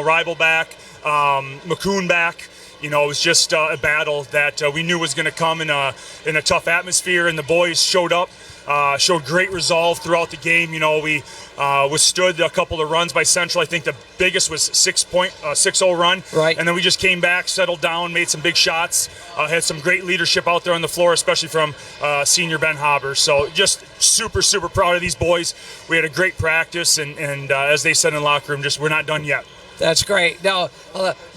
Rival back, McCoon back. It was just a battle that we knew was going to come in a tough atmosphere, and the boys showed up, showed great resolve throughout the game. We withstood a couple of runs by Central. I think the biggest was 6-0 run. Right. And then we just came back, settled down, made some big shots, had some great leadership out there on the floor, especially from senior Ben Haber. So just super, super proud of these boys. We had a great practice, and as they said in the locker room, we're not done yet. That's great. Now,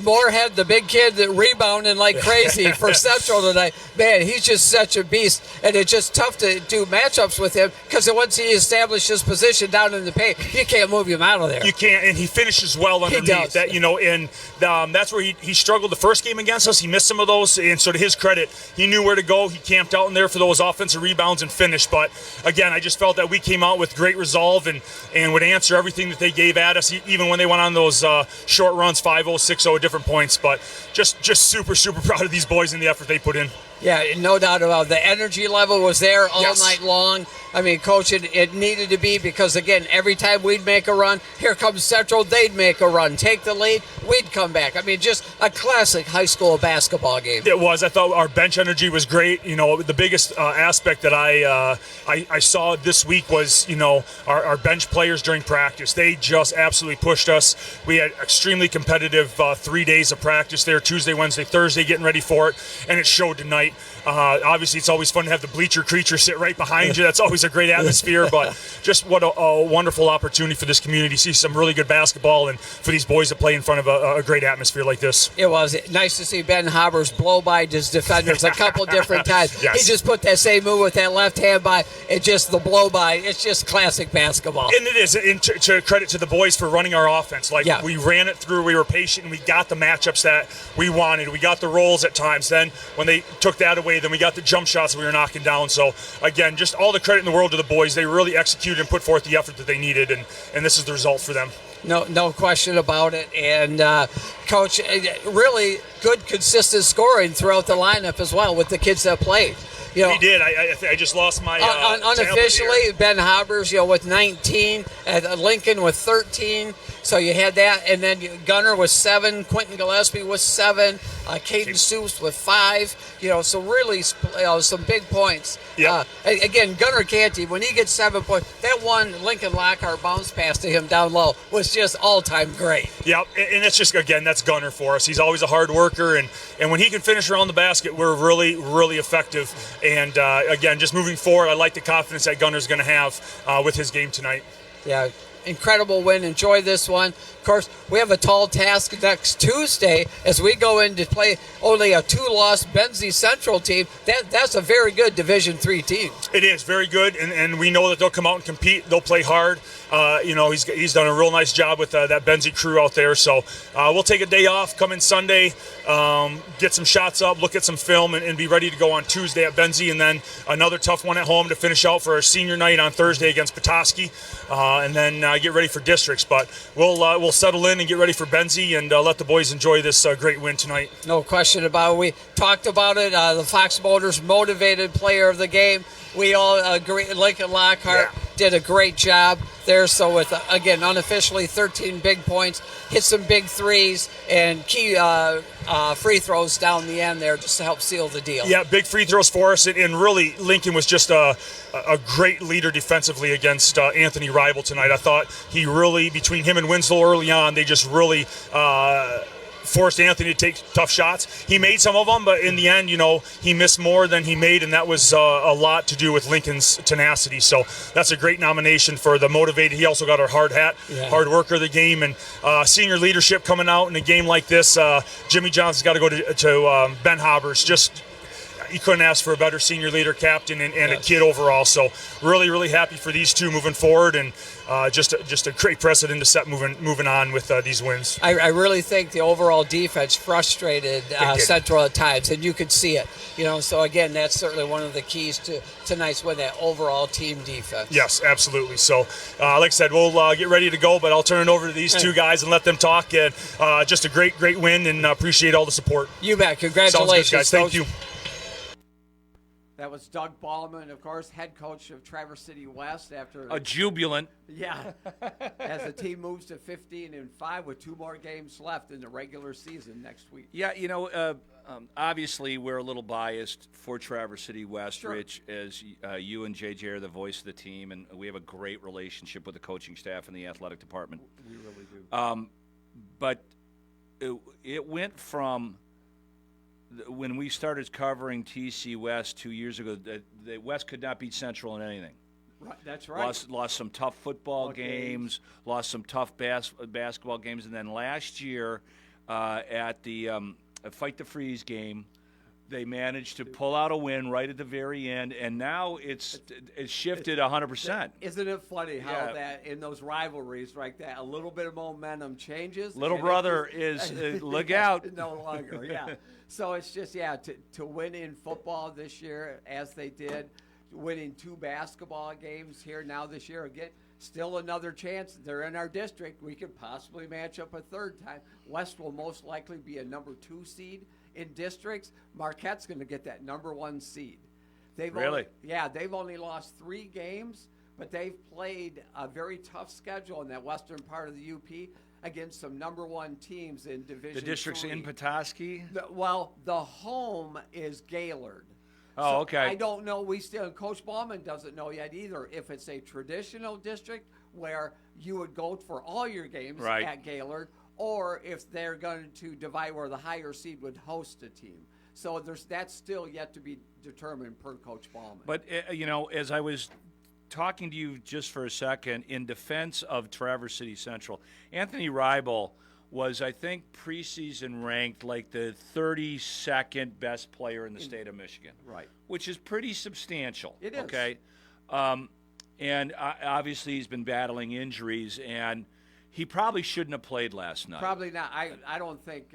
Moorhead, the big kid that rebounding like crazy for Central tonight. Man, he's just such a beast, and it's just tough to do matchups with him because once he established his position down in the paint, you can't move him out of there. You can't, and he finishes well underneath. He does. That. And that's where he struggled the first game against us. He missed some of those, and so to his credit, he knew where to go. He camped out in there for those offensive rebounds and finished. But again, I just felt that we came out with great resolve and would answer everything that they gave at us, even when they went on those short runs, 5-0, 6-0 at different points. But just super, super proud of these boys and the effort they put in. Yeah, no doubt about it. The energy level was there all Yes. night long. I mean, Coach, it needed to be because, again, every time we'd make a run, here comes Central, they'd make a run. Take the lead, we'd come back. I mean, just a classic high school basketball game. It was. I thought our bench energy was great. The biggest aspect that I saw this week was, our bench players during practice. They just absolutely pushed us. We had extremely competitive 3 days of practice there, Tuesday, Wednesday, Thursday, getting ready for it, and it showed tonight. Obviously, it's always fun to have the bleacher creature sit right behind you. That's always a great atmosphere, but just what a wonderful opportunity for this community to see some really good basketball and for these boys to play in front of a great atmosphere like this. It was nice to see Ben Haber's blow by his defenders a couple different times. Yes. He just put that same move with that left hand by. It just the blow by. It's just classic basketball. And it is. And to credit to the boys for running our offense. We ran it through. We were patient, and we got the matchups that we wanted. We got the rolls at times. Then when they took that away, then we got the jump shots we were knocking down. So again, just all the credit in the world to the boys. They really executed and put forth the effort that they needed, and this is the result for them. No question about it. And Coach, really good, consistent scoring throughout the lineup as well with the kids that played. We did. I just lost my unofficially Ben Habers, with 19, and Lincoln with 13. So you had that, and then Gunner with 7, Quentin Gillespie with 7, Caden Stoops with 5. So really, some big points. Yeah. Again, Gunner Canty, when he gets 7 points, that one Lincoln Lockhart bounce pass to him down low was just all-time great. Yeah, and it's just, again, that's Gunner for us. He's always a hard worker, and when he can finish around the basket, we're really, really effective. And again, just moving forward, I like the confidence that Gunner's going to have with his game tonight. Yeah. Incredible win. Enjoy this one. Of course, we have a tall task next Tuesday as we go in to play only a 2-loss Benzie Central team. That's a very good Division III team. It is very good, and we know that they'll come out and compete. They'll play hard. He's done a real nice job with that Benzie crew out there. So we'll take a day off, come in Sunday, get some shots up, look at some film, and be ready to go on Tuesday at Benzie, and then another tough one at home to finish out for our senior night on Thursday against Petoskey, and then get ready for districts. But we'll settle in and get ready for Benzie and let the boys enjoy this great win tonight. No question about it. We talked about it. The Fox Motors motivated player of the game. We all agree. Lincoln Lockhart did a great job there. So with, again, unofficially 13 big points, hit some big threes, and key free throws down the end there just to help seal the deal. Yeah, big free throws for us. And really, Lincoln was just a great leader defensively against Anthony Rival tonight. I thought he really, between him and Winslow early on, they just really forced Anthony to take tough shots. He made some of them, but in the end, he missed more than he made, and that was a lot to do with Lincoln's tenacity. So that's a great nomination for the motivated. He also got our hard hard worker of the game, and senior leadership coming out in a game like this. Jimmy Johnson's got to go to Ben Habers. Just you couldn't ask for a better senior leader, captain, and a kid overall. So really, really happy for these two moving forward, and just a great precedent to set moving on with these wins. I really think the overall defense frustrated Central at times, and you could see it. So again, that's certainly one of the keys to tonight's win, that overall team defense. Yes, absolutely. So, like I said, we'll get ready to go, but I'll turn it over to these two guys and let them talk. And just a great win, and appreciate all the support. You bet. Congratulations, Sounds good, guys. Thank you. That was Doug Ballman, of course, head coach of Traverse City West after a jubilant. Yeah, as the team moves to 15-5 with 2 more games left in the regular season next week. Yeah, obviously we're a little biased for Traverse City West, Sure. Rich, as you and JJ are the voice of the team, and we have a great relationship with the coaching staff and the athletic department. We really do. But it went from when we started covering TC West 2 years ago, that West could not beat Central in anything. Right, that's right. Lost some tough football games, lost some tough basketball games, and then last year at the Fight the Freeze game, they managed to pull out a win right at the very end, and now it's shifted 100%. Isn't it funny how Yeah. that in those rivalries like that, a little bit of momentum changes. Little and brother it just- is look out. No longer, yeah. So it's just, to win in football this year as they did, winning 2 basketball games here now this year again. Still another chance. They're in our district. We could possibly match up a third time. West will most likely be a number 2 seed in districts. Marquette's going to get that number 1 seed. Really? They've only lost 3 games, but they've played a very tough schedule in that western part of the UP against some number 1 teams in Division The district's 3. in Petoskey? The home is Gaylord. Oh, okay. I don't know. Coach Ballman doesn't know yet either if it's a traditional district where you would go for all your games Right. at Gaylord, or if they're going to divide where the higher seed would host a team. So that's still yet to be determined per Coach Ballman. But, as I was talking to you just for a second, in defense of Traverse City Central, Anthony Ribel was, I think, preseason ranked like the 32nd best player in the state of Michigan. Right. Which is pretty substantial. It is. Okay. And obviously he's been battling injuries, and he probably shouldn't have played last night. Probably not. I don't think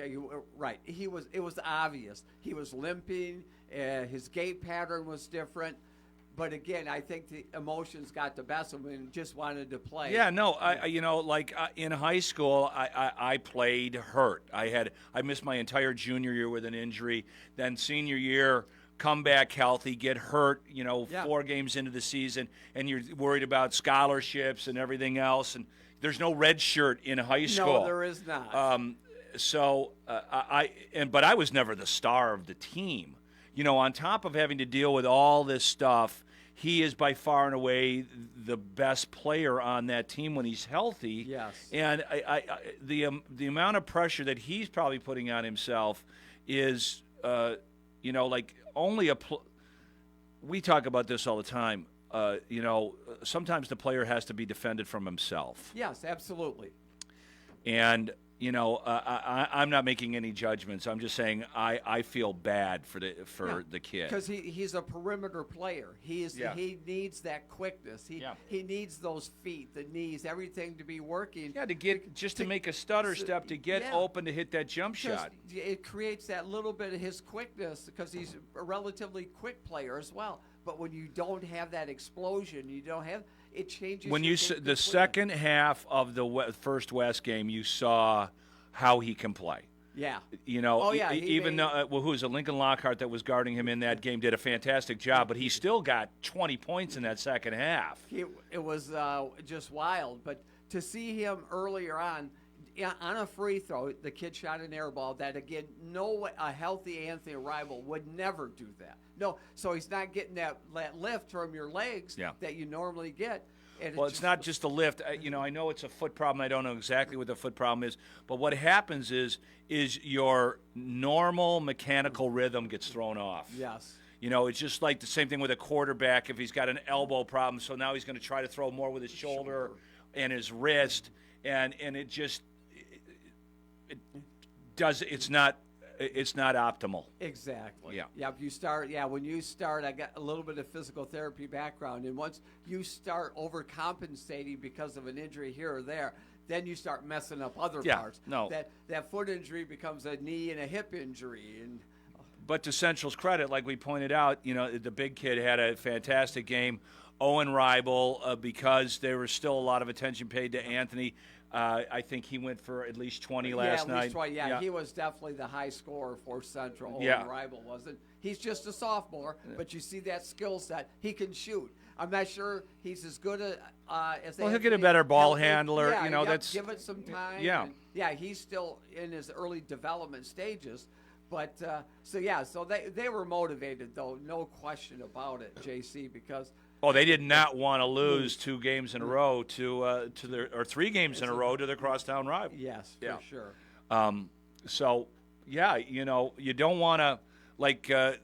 right. It was obvious. He was limping. His gait pattern was different. But again, I think the emotions got the best of him and just wanted to play. Yeah, no, in high school, I played hurt. I missed my entire junior year with an injury. Then senior year, come back healthy, get hurt, 4 games into the season, and you're worried about scholarships and everything else. And there's no red shirt in high school. No, there is not. But I was never the star of the team. On top of having to deal with all this stuff, he is by far and away the best player on that team when he's healthy. Yes. And the amount of pressure that he's probably putting on himself is, only we talk about this all the time. Sometimes the player has to be defended from himself. Yes, absolutely. And I'm not making any judgments. I'm just saying I feel bad for the kid because he's a perimeter player. He needs that quickness. He needs those feet, the knees, everything to be working. Yeah, to make a stutter step to get open to hit that jump shot. It creates that little bit of his quickness because he's a relatively quick player as well. But when you don't have that explosion, it changes. When the second half of the first West game, you saw how he can play. Yeah. Even though who was it, Lincoln Lockhart that was guarding him in that game did a fantastic job, but he still got 20 points in that second half. It was just wild. But to see him earlier on a free throw, the kid shot an air ball that, again, a healthy Anthony Ribel would never do that. No, so he's not getting that lift from your legs that you normally get. And it's not just a lift. I know it's a foot problem. I don't know exactly what the foot problem is. But what happens is your normal mechanical rhythm gets thrown off. Yes. It's just like the same thing with a quarterback if he's got an elbow problem. So now he's going to try to throw more with his shoulder and his wrist. And it just it's not optimal. Exactly. Yeah. If you start, when you start, I got a little bit of physical therapy background, and once you start overcompensating because of an injury here or there, then you start messing up other parts. No. That foot injury becomes a knee and a hip injury, and. But to Central's credit, like we pointed out, the big kid had a fantastic game. Owen Ribel, because there was still a lot of attention paid to Anthony, I think he went for at least 20 last night. At least 20. Yeah, he was definitely the high scorer for Central. Yeah. Rival wasn't. He's just a sophomore, but you see that skill set. He can shoot. I'm not sure he's as good as. Well, he'll get a better ball handler. Yeah, That's give it some time. Yeah. And, he's still in his early development stages. But so they were motivated, though, no question about it, JC, because. Oh, they did not want to lose 2 games in a row to their, or 3 games in a row to their crosstown rival. Yes, for sure. So, yeah, you don't want to, like the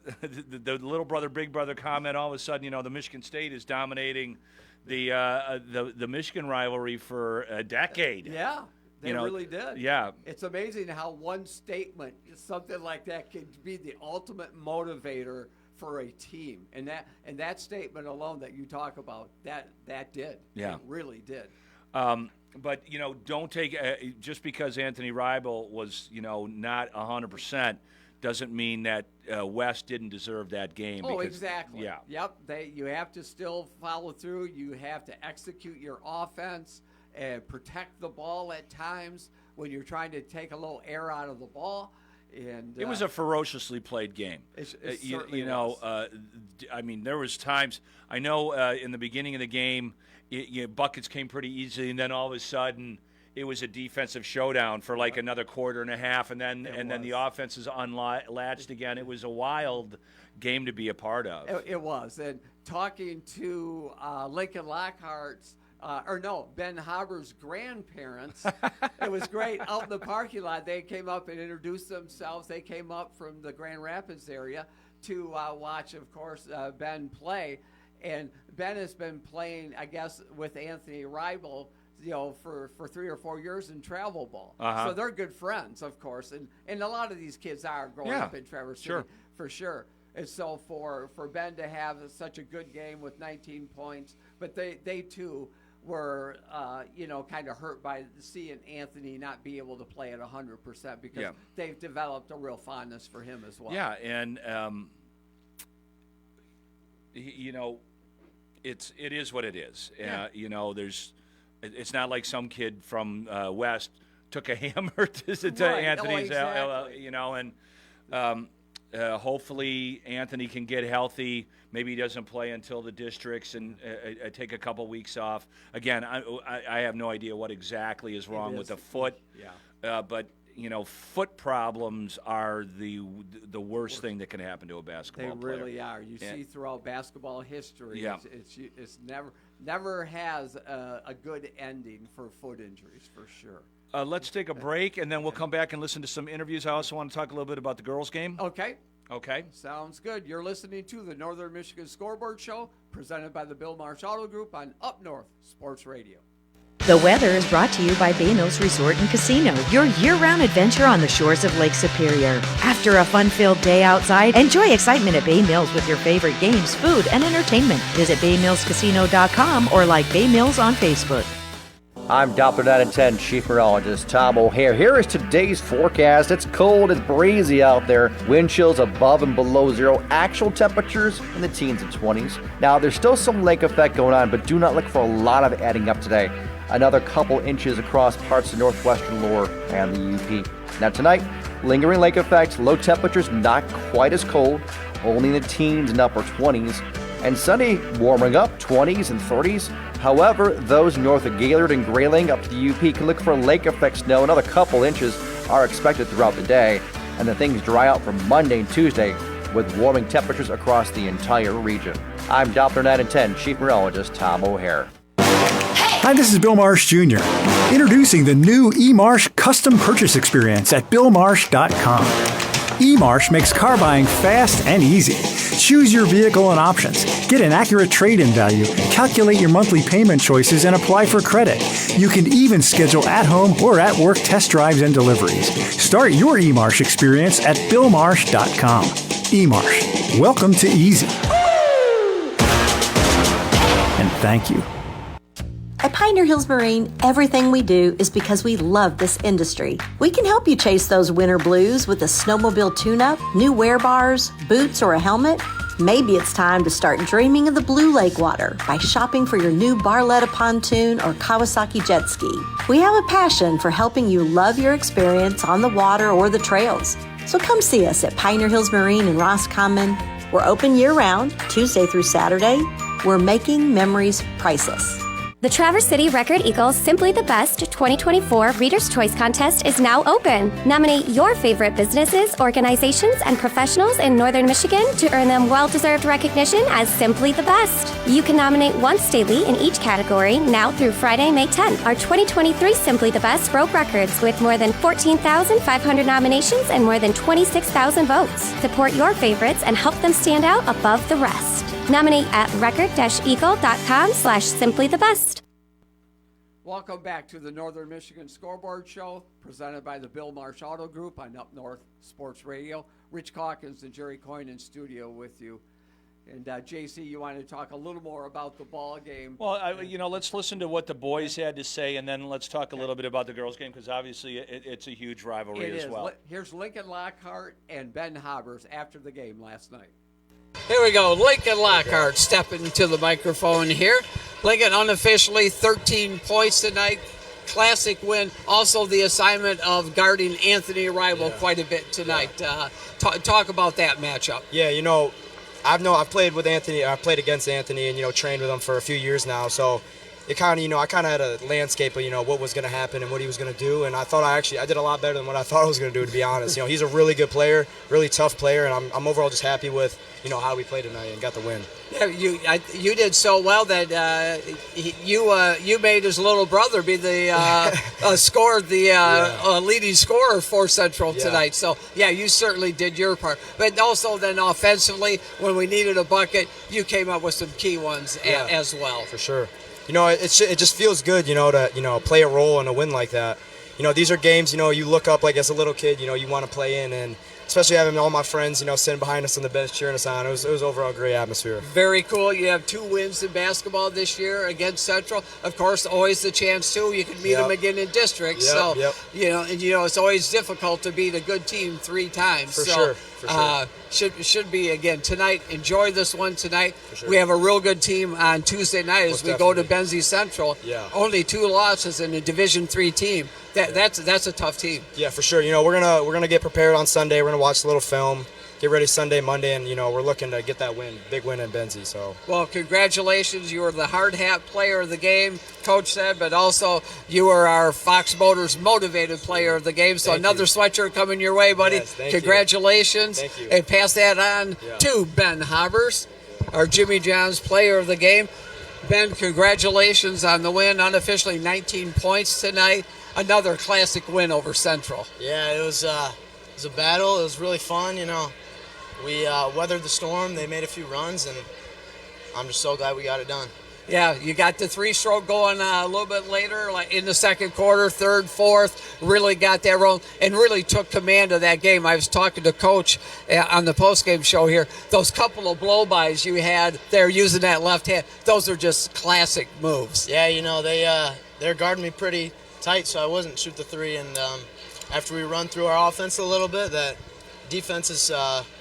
little brother, big brother comment. All of a sudden, the Michigan State is dominating the Michigan rivalry for a decade. Yeah. They really did. Yeah. It's amazing how one statement, something like that, can be the ultimate motivator for a team. And that statement alone that you talk about, that did. Yeah. It really did. But, don't take just because Anthony Rival was, not 100% doesn't mean that West didn't deserve that game. Oh, exactly. Yeah. Yep. You have to still follow through. You have to execute your offense and protect the ball at times when you're trying to take a little air out of the ball. And it was a ferociously played game. It certainly was. I mean, there was times. I know in the beginning of the game, buckets came pretty easily, and then all of a sudden, it was a defensive showdown for like another quarter and a half, and then the offense is unlatched again. It was a wild game to be a part of. It was, and talking to Lincoln Lockhart's. Ben Haber's grandparents. It was great. Out in the parking lot, they came up and introduced themselves. They came up from the Grand Rapids area to watch, of course, Ben play. And Ben has been playing, I guess, with Anthony Rival, for 3 or 4 years in travel ball. So they're good friends, of course. And a lot of these kids are growing up in Traverse City, for sure. And so for Ben to have such a good game with 19 points, but they too were, kind of hurt by seeing Anthony not be able to play at 100% because they've developed a real fondness for him as well. Yeah, and it is what it is. It's not like some kid from West took a hammer to Anthony's, and hopefully Anthony can get healthy. Maybe he doesn't play until the districts and take a couple weeks off. Again, I have no idea what exactly is wrong with the foot. Yeah. But foot problems are the worst thing that can happen to a basketball player. They really are. You see throughout basketball history, yeah. it's never has a good ending for foot injuries, for sure. Let's take a break, and then we'll come back and listen to some interviews. I also want to talk a little bit about the girls' game. Okay. Sounds good. You're listening to the Northern Michigan Scoreboard Show, presented by the Bill Marsh Auto Group on Up North Sports Radio. The weather is brought to you by Bay Mills Resort and Casino, your year-round adventure on the shores of Lake Superior. After a fun-filled day outside, enjoy excitement at Bay Mills with your favorite games, food, and entertainment. Visit baymillscasino.com or like Bay Mills on Facebook. I'm Doppler 9 and 10 Chief Meteorologist Tom O'Hare. Here is today's forecast. It's cold, it's breezy out there. Wind chills above and below zero. Actual temperatures in the teens and 20s. Now, there's still some lake effect going on, but do not look for a lot of adding up today. Another couple inches across parts of northwestern lower and the UP. Now tonight, lingering lake effects, low temperatures not quite as cold, only in the teens and upper 20s. And Sunday, warming up, 20s and 30s. However, those north of Gaylord and Grayling up to the UP can look for lake effect snow. Another couple inches are expected throughout the day. And then things dry out from Monday and Tuesday with warming temperatures across the entire region. I'm Doppler 9 and 10 Chief Meteorologist Tom O'Hare. Hi, this is Bill Marsh Jr. Introducing the new eMarsh custom purchase experience at BillMarsh.com. eMarsh makes car buying fast and easy. Choose your vehicle and options, get an accurate trade-in value, calculate your monthly payment choices, and apply for credit. You can even schedule at-home or at-work test drives and deliveries. Start your eMarsh experience at BillMarsh.com. eMarsh. Welcome to easy. And thank you. At Pioneer Hills Marine, everything we do is because we love this industry. We can help you chase those winter blues with a snowmobile tune-up, new wear bars, boots, or a helmet. Maybe it's time to start dreaming of the Blue Lake water by shopping for your new Barletta pontoon or Kawasaki jet ski. We have a passion for helping you love your experience on the water or the trails. So come see us at Pioneer Hills Marine in Roscommon. We're open year-round, Tuesday through Saturday. We're making memories priceless. The Traverse City Record Eagles Simply the Best 2024 Reader's Choice Contest is now open. Nominate your favorite businesses, organizations, and professionals in Northern Michigan to earn them well-deserved recognition as Simply the Best. You can nominate once daily in each category now through Friday, May 10th. Our 2023 Simply the Best broke records with more than 14,500 nominations and more than 26,000 votes. Support your favorites and help them stand out above the rest. Nominate at record-eagle.com/simplythebest. Welcome back to the Northern Michigan Scoreboard Show, presented by the Bill Marsh Auto Group on Up North Sports Radio. Rich Calkins and Jerry Coyne in studio with you. And JC, you want to talk a little more about the ball game? Well, let's listen to what the boys had to say, and then let's talk a little bit about the girls' game, because obviously it's a huge rivalry as well. Here's Lincoln Lockhart and Ben Hobbers after the game last night. Here we go. Lincoln Lockhart stepping to the microphone here. Lincoln unofficially 13 points tonight. Classic win. Also the assignment of guarding Anthony Rival quite a bit tonight. Talk about that matchup. Yeah, I've played with Anthony. I played against Anthony and, trained with him for a few years now. So it kind of, I kind of had a landscape of, what was going to happen and what he was going to do. And I thought I did a lot better than what I thought I was going to do, to be honest. He's a really good player, really tough player. And I'm overall just happy with, how we played tonight and got the win. Yeah, you did so well that you made his little brother be the leading scorer for Central tonight. So you certainly did your part. But also then offensively, when we needed a bucket, you came up with some key ones as well. For sure. It just feels good, to play a role in a win like that. These are games, you look up like as a little kid, you want to play in, and especially having all my friends, sitting behind us on the bench cheering us on. It was overall a great atmosphere. Very cool. You have 2 wins in basketball this year against Central. Of course, always the chance too. You can meet them again in district. It's always difficult to beat a good team 3 times. For sure. Should be again tonight. Enjoy this one tonight. Sure. We have a real good team on Tuesday night as we go to Benzie Central. Yeah. Only 2 losses in a Division III team. That's a tough team. Yeah, for sure. We're gonna get prepared on Sunday. We're gonna watch a little film, get ready Sunday, Monday, and we're looking to get that win, big win in Benzie. So. Well, congratulations! You were the hard hat player of the game, Coach said, but also you were our Fox Motors motivated player of the game. So another sweatshirt coming your way, buddy. Yes, congratulations! Thank you. And pass that on to Ben Hobbers, our Jimmy John's player of the game. Ben, congratulations on the win. Unofficially 19 points tonight. Another classic win over Central. Yeah, it was a battle. It was really fun, We weathered the storm. They made a few runs, and I'm just so glad we got it done. Yeah, you got the 3-stroke going a little bit later, like in the second quarter, third, fourth, really got that rolling and really took command of that game. I was talking to Coach on the postgame show here. Those couple of blow-bys you had there using that left hand, those are just classic moves. Yeah, they're guarding me pretty tight, so I wasn't shoot the 3. And after we run through our offense a little bit, that defense is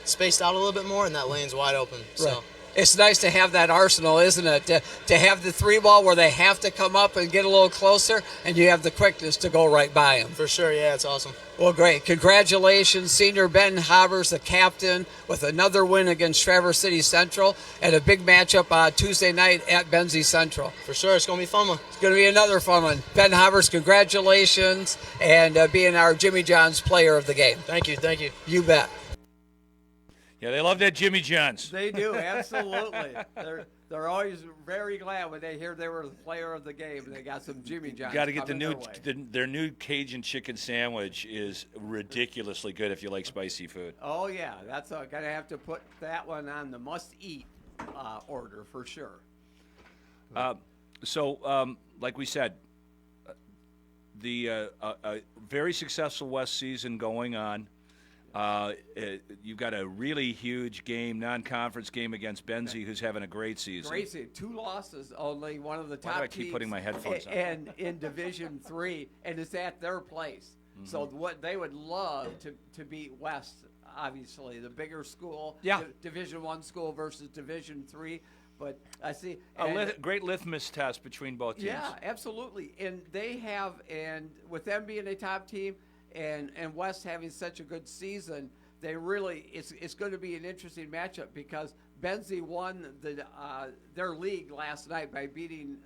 spaced out a little bit more, and that lane's wide open. So. Right. It's nice to have that arsenal, isn't it? To have the 3-ball where they have to come up and get a little closer, and you have the quickness to go right by them. For sure, yeah, it's awesome. Well, great. Congratulations, senior Ben Hobbers, the captain, with another win against Traverse City Central and a big matchup Tuesday night at Benzie Central. For sure, it's going to be a fun one. It's going to be another fun one. Ben Hobbers, congratulations, and being our Jimmy John's player of the game. Thank you. You bet. Yeah, they love that Jimmy John's. They do, absolutely. They're always very glad when they hear they were the player of the game and they got some Jimmy John's. Got to get their new Cajun chicken sandwich is ridiculously good if you like spicy food. Oh yeah, that's going to have to put that one on the must-eat order for sure. Like we said, the very successful West season going on. You've got a really huge game, non-conference game against Benzie, who's having a great season. Great season. 2 losses, only one of the top Why do I keep teams putting my headphones on? And in Division III, and it's at their place. So what they would love to beat West, obviously, the bigger school, Yeah. Division I school versus Division III. But I see Great litmus test between both teams. Yeah, absolutely. And they have, and with them being a top team and West having such a good season, they really it's going to be an interesting matchup because Benzie won their league last night by beating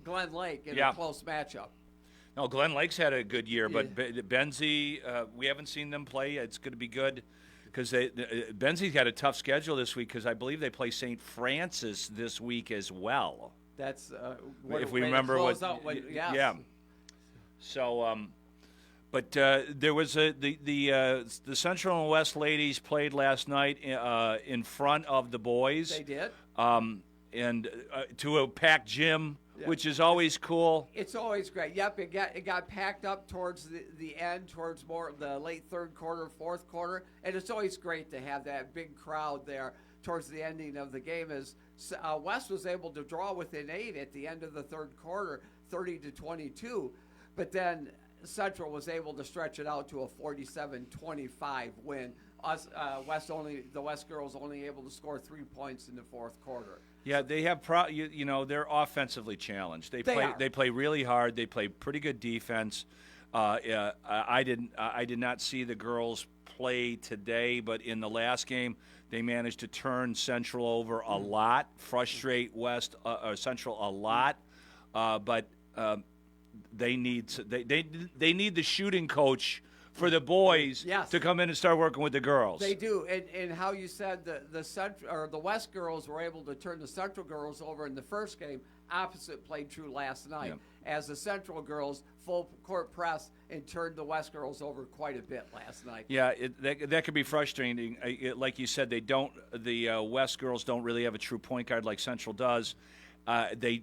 Glen Lake in a close matchup. No, Glen Lake's had a good year, but Benzie, we haven't seen them play. It's going to be good because Benzie's got a tough schedule this week because I believe they play St. Francis this week as well. That's if we remember what. Yeah. So, but there was the Central and West ladies played last night in front of the boys. They did. And to a packed gym. Yeah. Which is always cool. It's always great. Yep, it got packed up towards the end, towards more the late third quarter, fourth quarter, and it's always great to have that big crowd there towards the ending of the game. As West was able to draw within 8 at the end of the third quarter, 30-22, but then Central was able to stretch it out to a 47-25 win. The West girls only able to score 3 points in the fourth quarter. Yeah, they have they're offensively challenged. They play really hard. They play pretty good defense. I did not see the girls play today, but in the last game they managed to turn Central over a lot, frustrate Central a lot. But they need the shooting coach for the boys to come in and start working with the girls. They do, and how you said the West girls were able to turn the Central girls over in the first game. Opposite played true last night, as the Central girls full court press and turned the West girls over quite a bit last night. Yeah, that could be frustrating. Like you said, the West girls don't really have a true point guard like Central does. They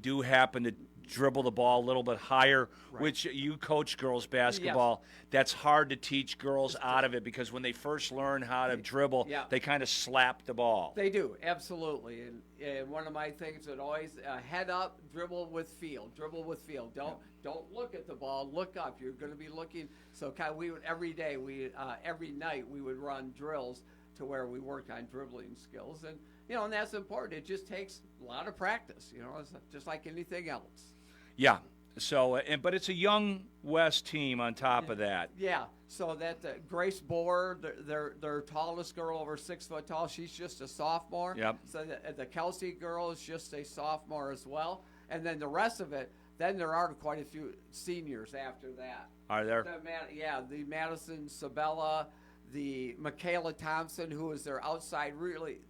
do happen to dribble the ball a little bit higher, which you coach girls basketball. Yes. That's hard to teach girls out of it because when they first learn how to dribble, they kind of slap the ball. They do, absolutely. And one of my things is always head up, dribble with feel. Don't look at the ball, look up. You're going to be looking. So we would every night we would run drills to where we work on dribbling skills, and and that's important. It just takes a lot of practice. It's just like anything else. Yeah. So, but it's a young West team on top of that. Yeah. So that Grace Bohr, their tallest girl, over 6 foot tall, she's just a sophomore. Yep. So the Kelsey girl is just a sophomore as well, and then the rest of it. Then there are quite a few seniors after that. Are there? The Madison Sabella, the Michaela Thompson, who is their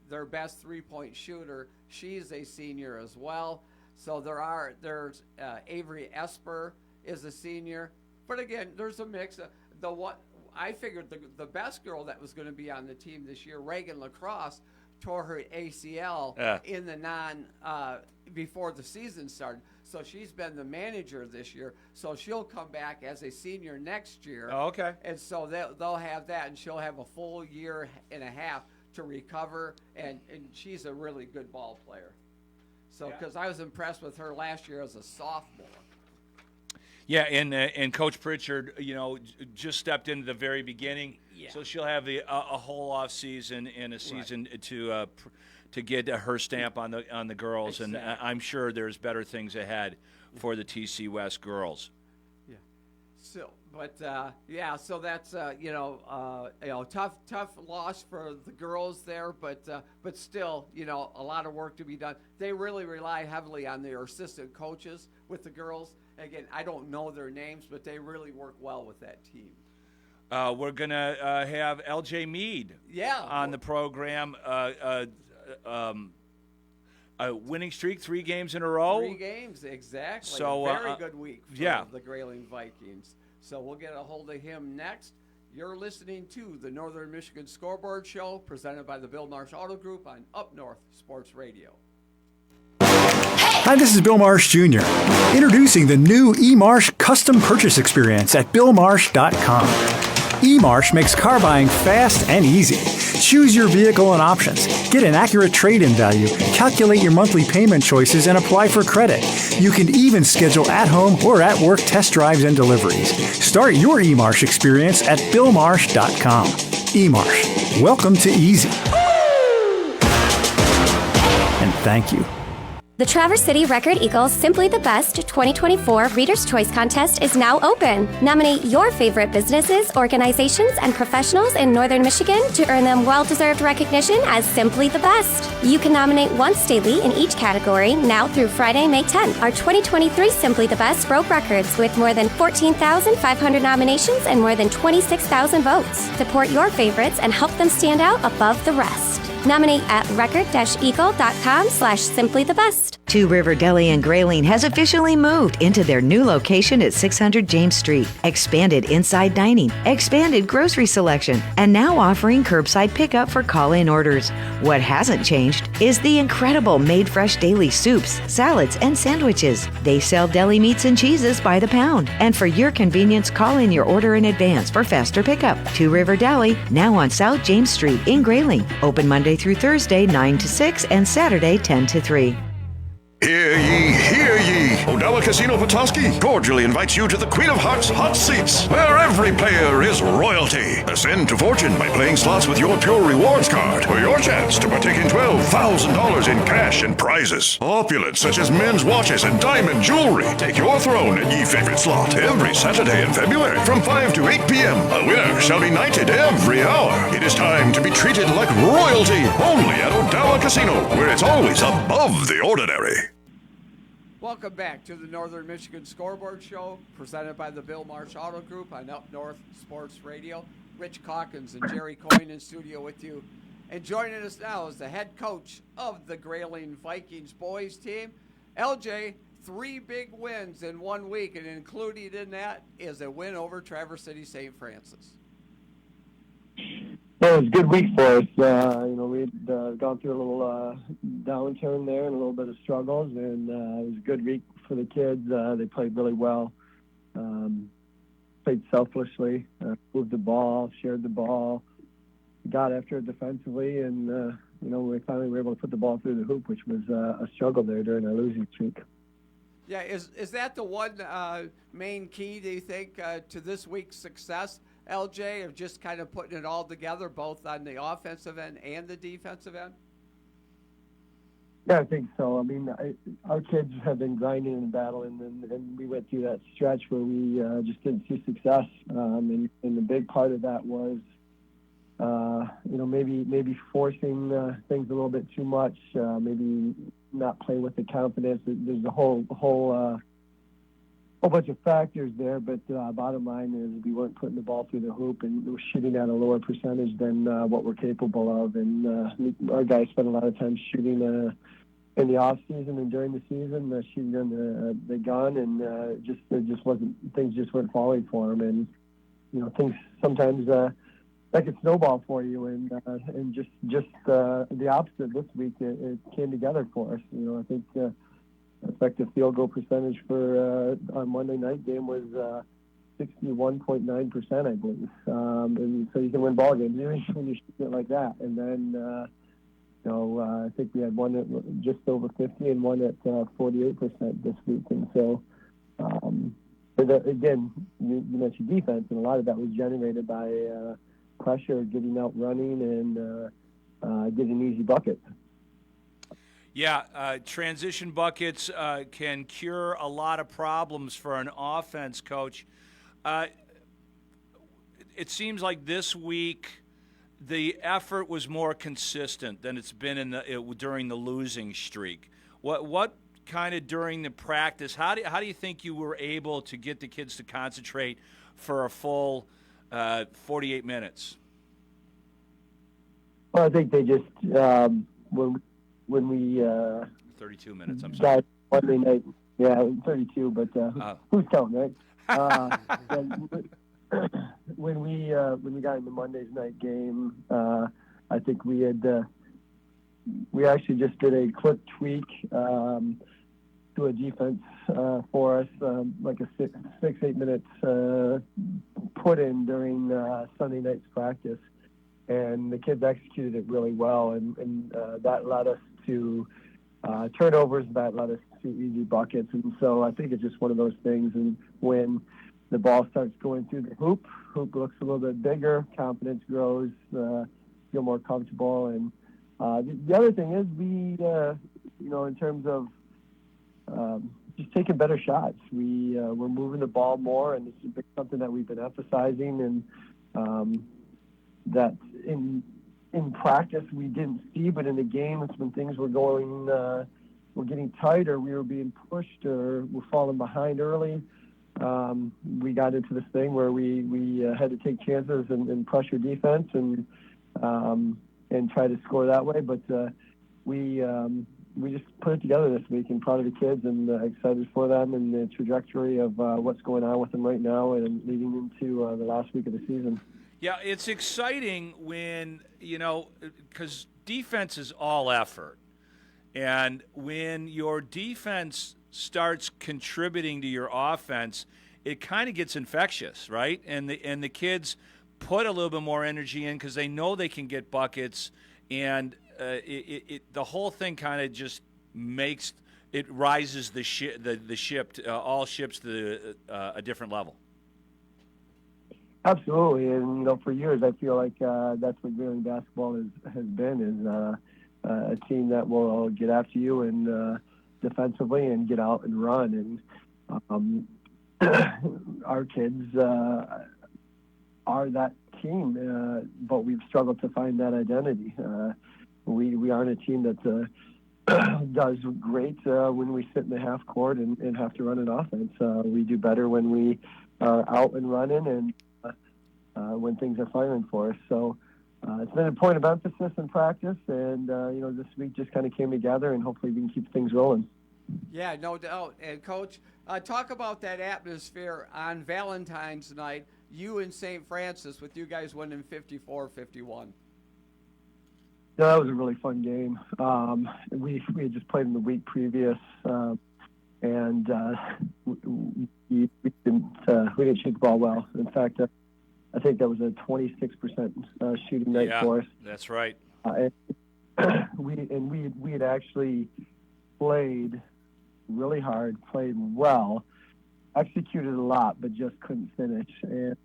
their best 3-point shooter. She's a senior as well. So there's Avery Esper is a senior, but again, there's a mix. I figured the best girl that was going to be on the team this year, Reagan Lacrosse, tore her ACL in the before the season started. So she's been the manager this year. So she'll come back as a senior next year. Oh, okay. And so they'll have that, and she'll have a full year and a half to recover. And she's a really good ball player. So because I was impressed with her last year as a sophomore. Yeah, and Coach Pritchard, just stepped into the very beginning. Yeah. So she'll have a whole off season and a season to get her stamp on the girls, exactly. And I'm sure there's better things ahead for the TC West girls. Yeah. So, so that's tough loss for the girls there, but still, a lot of work to be done. They really rely heavily on their assistant coaches with the girls. Again, I don't know their names, but they really work well with that team. We're gonna have LJ Meade on the program. A winning streak, 3 games in a row. 3 games, exactly. So, very good week for the Grayling Vikings. So we'll get a hold of him next. You're listening to the Northern Michigan Scoreboard Show, presented by the Bill Marsh Auto Group on Up North Sports Radio. Hi, this is Bill Marsh Jr., introducing the new eMarsh custom purchase experience at BillMarsh.com. eMarsh makes car buying fast and easy. Choose your vehicle and options. Get an accurate trade-in value, calculate your monthly payment choices, and apply for credit. You can even schedule at-home or at-work test drives and deliveries. Start your eMarsh experience at BillMarsh.com. eMarsh. Welcome to easy. And thank you. The Traverse City Record Eagles Simply the Best 2024 Reader's Choice Contest is now open. Nominate your favorite businesses, organizations, and professionals in Northern Michigan to earn them well-deserved recognition as Simply the Best. You can nominate once daily in each category now through Friday, May 10th. Our 2023 Simply the Best broke records with more than 14,500 nominations and more than 26,000 votes. Support your favorites and help them stand out above the rest. Nominate at record-eagle.com/simplythebest. Two River Deli in Grayling has officially moved into their new location at 600 James Street. Expanded inside dining, expanded grocery selection, and now offering curbside pickup for call-in orders. What hasn't changed is the incredible made fresh daily soups, salads, and sandwiches. They sell deli meats and cheeses by the pound. And for your convenience, call in your order in advance for faster pickup. Two River Deli, now on South James Street in Grayling. Open Monday through Thursday 9 to 6 and Saturday 10 to 3. Hear ye, hear ye! Odawa Casino Petoskey cordially invites you to the Queen of Hearts hot seats, where every player is royalty. Ascend to fortune by playing slots with your Pure Rewards card for your chance to partake in $12,000 in cash and prizes. Opulence such as men's watches and diamond jewelry. Take your throne at ye favorite slot every Saturday in February from 5 to 8 p.m. A winner shall be knighted every hour. It is time to be treated like royalty only at Odawa Casino, where it's always above the ordinary. Welcome back to the Northern Michigan Scoreboard Show, presented by the Bill Marsh Auto Group on Up North Sports Radio. Rich Calkins and Jerry Coyne in studio with you. And joining us now is the head coach of the Grayling Vikings boys team. LJ, 3 big wins in 1 week, and included in that is a win over Traverse City St. Francis. Well, it was a good week for us. We'd gone through a little downturn there and a little bit of struggles, and it was a good week for the kids. They played really well, played selflessly, moved the ball, shared the ball, got after it defensively, and, we finally were able to put the ball through the hoop, which was a struggle there during our losing streak. Yeah, is that the one main key, do you think, to this week's success, LJ, of just kind of putting it all together, both on the offensive end and the defensive end? Yeah, I think so. I mean, our kids have been grinding and battling, and we went through that stretch where we just didn't see success. And the big part of that was, maybe forcing things a little bit too much, maybe not play with the confidence. There's a whole bunch of factors there, but bottom line is we weren't putting the ball through the hoop, and we were shooting at a lower percentage than what we're capable of. And our guys spent a lot of time shooting in the off season and during the season, shooting on the gun, and things just weren't falling for them. And things sometimes that could snowball for you, and just the opposite this week. It came together for us. I think. Effective field goal percentage for our Monday night game was 61.9%, I believe. And so you can win ball games when you shoot it like that. And then, I think we had one at just over 50 and one at 48% this week. And so, again, you mentioned defense, and a lot of that was generated by pressure, getting out running, and getting easy buckets. Yeah, transition buckets can cure a lot of problems for an offense, Coach. It seems like this week the effort was more consistent than it's been during the losing streak. What kind of during the practice? How do you think you were able to get the kids to concentrate for a full 48 minutes? Well, I think they just when we 32 minutes. I'm sorry. Monday night, 32, but who's counting, right? When we got into Monday's night game, I think we actually just did a quick tweak to a defense for us, like a 6-8 minutes put in during Sunday night's practice. and the kids executed it really well, and that led us to turnovers that led us to easy buckets. And so I think it's just one of those things. And when the ball starts going through the hoop looks a little bit bigger, confidence grows, feel more comfortable. And the other thing is we, in terms of just taking better shots, we're moving the ball more, and this is something that we've been emphasizing, and that in practice we didn't see, but in the game, it's when things were going, were getting tight, or we were being pushed, or we're falling behind early. We got into this thing where we had to take chances and pressure defense and try to score that way. But we just put it together this week, and proud of the kids, and excited for them and the trajectory of what's going on with them right now and leading into the last week of the season. Yeah, it's exciting when, because defense is all effort. And when your defense starts contributing to your offense, it kind of gets infectious, right? And the kids put a little bit more energy in because they know they can get buckets, and the whole thing kind of just makes it rises the ship all ships to a different level. Absolutely, and for years I feel like that's what Grayling basketball has been, is a team that will get after you and defensively and get out and run. And our kids are that team, but we've struggled to find that identity. We aren't a team that does great when we sit in the half court and have to run an offense. We do better when we are out and running and when things are firing for us. So it's been a point of emphasis in practice, and this week just kind of came together, and hopefully we can keep things rolling. Yeah, no doubt. And Coach, talk about that atmosphere on Valentine's night, you and St. Francis, with you guys winning 54-51. Yeah, that was a really fun game. We had just played in the week previous, and we didn't shoot the ball well. In fact, I think that was a 26% shooting night for us. That's right. And we had actually played really hard, played well, executed a lot, but just couldn't finish. And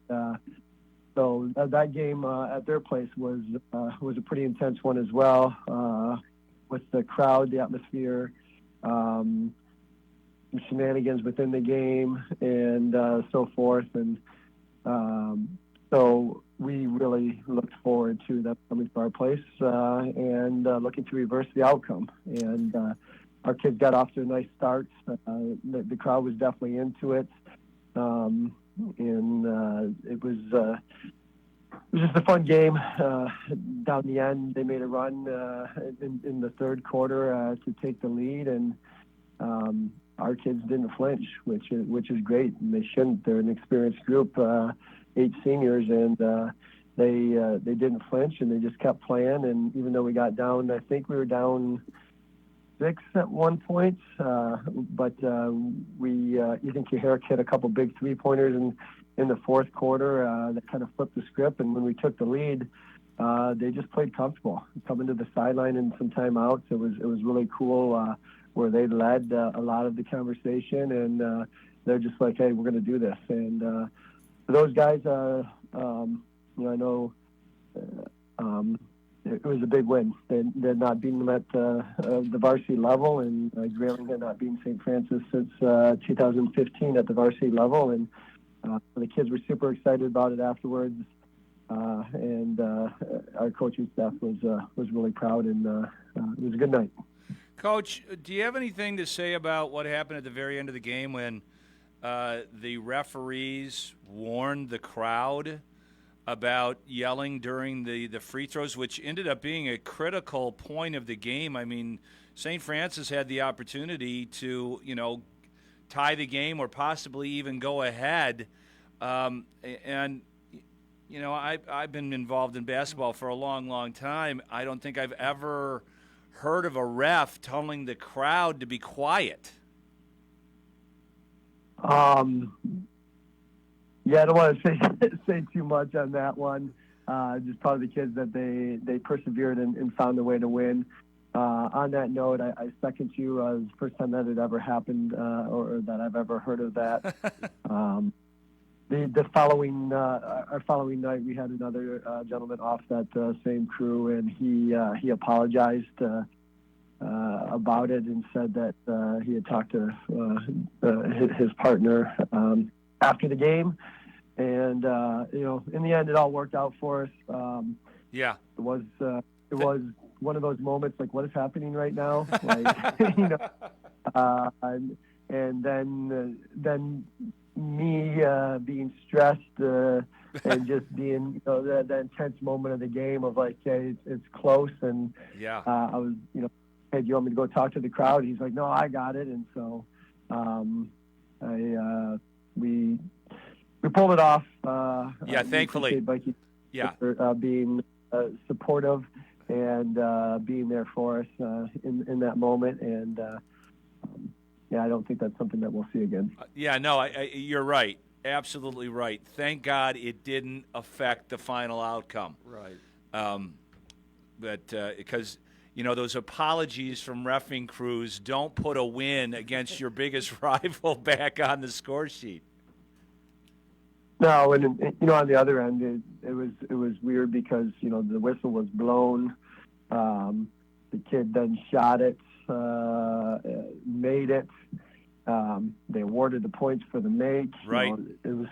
so that game at their place was a pretty intense one as well, with the crowd, the atmosphere, shenanigans within the game, and so forth. And so we really looked forward to them coming to our place and looking to reverse the outcome. And our kids got off to a nice start. The crowd was definitely into it. And it was just a fun game. Down the end, they made a run in the third quarter to take the lead, and our kids didn't flinch, which is great. And they shouldn't. They're an experienced group, 8 seniors, and they didn't flinch, and they just kept playing. And even though we got down, I think we were down 6 at one point, but Ethan Kuharek hit a couple big 3-pointers in the fourth quarter that kind of flipped the script. And when we took the lead, they just played comfortable, coming to the sideline in some timeouts. It was really cool where they led a lot of the conversation, and they're just like, hey, we're going to do this. And for those guys, I know it was a big win. They had not beaten them at the varsity level, and Grayling had not beaten St. Francis since 2015 at the varsity level. And the kids were super excited about it afterwards, and our coaching staff was really proud, and it was a good night. Coach, do you have anything to say about what happened at the very end of the game when the referees warned the crowd about yelling during the free throws, which ended up being a critical point of the game? I mean, St. Francis had the opportunity to, tie the game or possibly even go ahead. I've been involved in basketball for a long, long time. I don't think I've ever heard of a ref telling the crowd to be quiet. Yeah, I don't want to say too much on that one. just proud of the kids that they persevered and found a way to win. On that note, I second you. It was the first time that had ever happened, or that I've ever heard of that. The following our following night, we had another gentleman off that same crew, and he apologized about it and said that he had talked to his partner after the game, and in the end, it all worked out for us. Yeah, it was one of those moments like, what is happening right now? Like, and then me being stressed and just being that intense moment of the game of like, hey, it's close, and I was hey, do you want me to go talk to the crowd? He's like, no, I got it, and so we pulled it off. Thankfully, for being supportive and being there for us in that moment, and I don't think that's something that we'll see again. You're right. Absolutely right. Thank God it didn't affect the final outcome. Right. Because, those apologies from reffing crews don't put a win against your biggest rival back on the score sheet. No, and on the other end, it was weird because the whistle was blown. The kid then shot it, made it. They awarded the points for the make. Right. It was.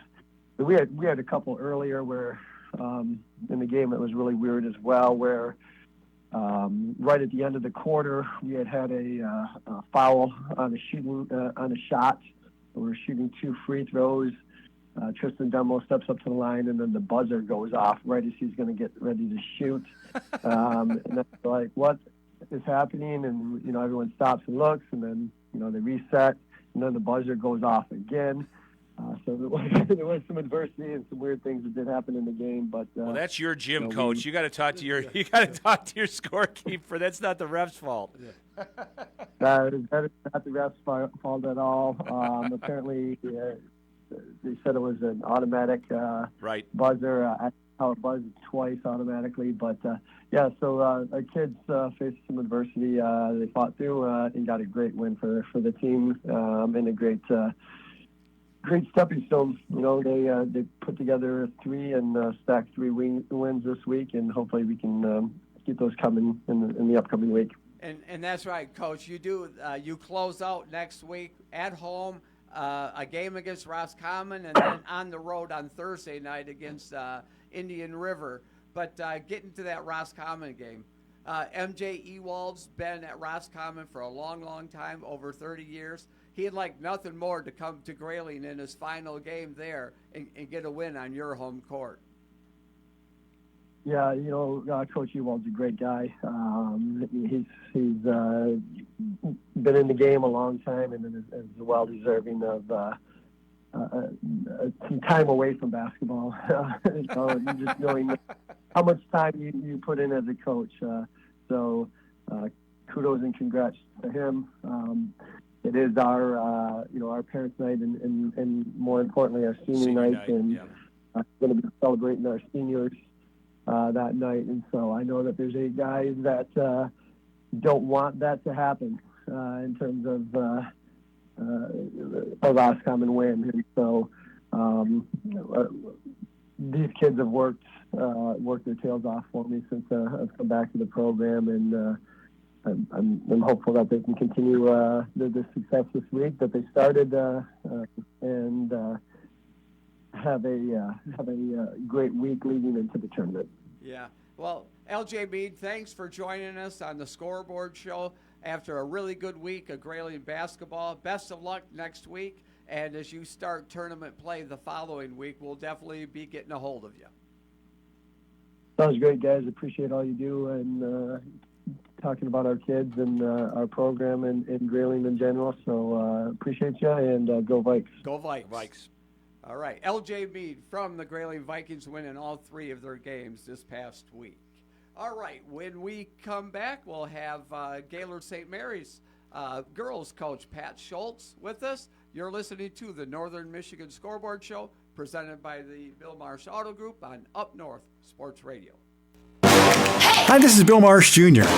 We had a couple earlier where in the game it was really weird as well. Where right at the end of the quarter we had a foul on a shot. We were shooting 2 free throws. Tristan Dumbo steps up to the line, and then the buzzer goes off right as he's going to get ready to shoot. And that's like, what is happening? And everyone stops and looks, and then they reset, and then the buzzer goes off again. So there was some adversity and some weird things that did happen in the game. But well, that's your gym coach. You got to talk to your scorekeeper. That's not the ref's fault. That is not the ref's fault at all. Apparently, they said it was an automatic buzzer. How it buzzed twice automatically, but so our kids faced some adversity. They fought through and got a great win for the team, and a great stepping stone. They put together 3 and stacked 3 wins this week, and hopefully we can keep those coming in the upcoming week. And that's right, Coach. You do you close out next week at home. A game against Roscommon, and then on the road on Thursday night against Indian River. But getting to that Roscommon game, MJ Ewald's been at Roscommon for a long, long time, over 30 years. He'd like nothing more to come to Grayling in his final game there and get a win on your home court. Yeah, Coach Ewald's a great guy. He's been in the game a long time and is well deserving of some time away from basketball. Just knowing how much time you put in as a coach. So kudos and congrats to him. It is our parents' night and more importantly our senior night, and going to be celebrating our seniors that night, and so I know that there's 8 guys that don't want that to happen in terms of a Roscommon win, and so these kids have worked their tails off for me since I've come back to the program, and I'm hopeful that they can continue the success this week that they started and have a great week leading into the tournament. Yeah. Well, LJ Mead, thanks for joining us on the Scoreboard Show after a really good week of Grayling basketball. Best of luck next week, and as you start tournament play the following week, we'll definitely be getting a hold of you. Sounds great, guys. Appreciate all you do and talking about our kids and our program and Grayling in general. So appreciate you, and go Vikes. Go Vikes. All right, LJ Mead from the Grayling Vikings winning all 3 of their games this past week. All right, when we come back, we'll have Gaylord St. Mary's girls coach Pat Schultz with us. You're listening to the Northern Michigan Scoreboard Show, presented by the Bill Marsh Auto Group on Up North Sports Radio. Hi, this is Bill Marsh Jr.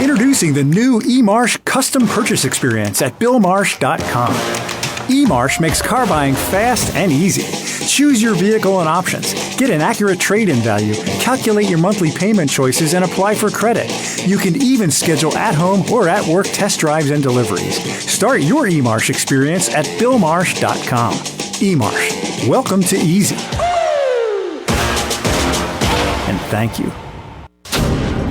Introducing the new eMarsh custom purchase experience at BillMarsh.com. eMarsh makes car buying fast and easy. Choose your vehicle and options, get an accurate trade-in value, calculate your monthly payment choices, and apply for credit. You can even schedule at-home or at-work test drives and deliveries. Start your eMarsh experience at BillMarsh.com. eMarsh. Welcome to easy. And thank you.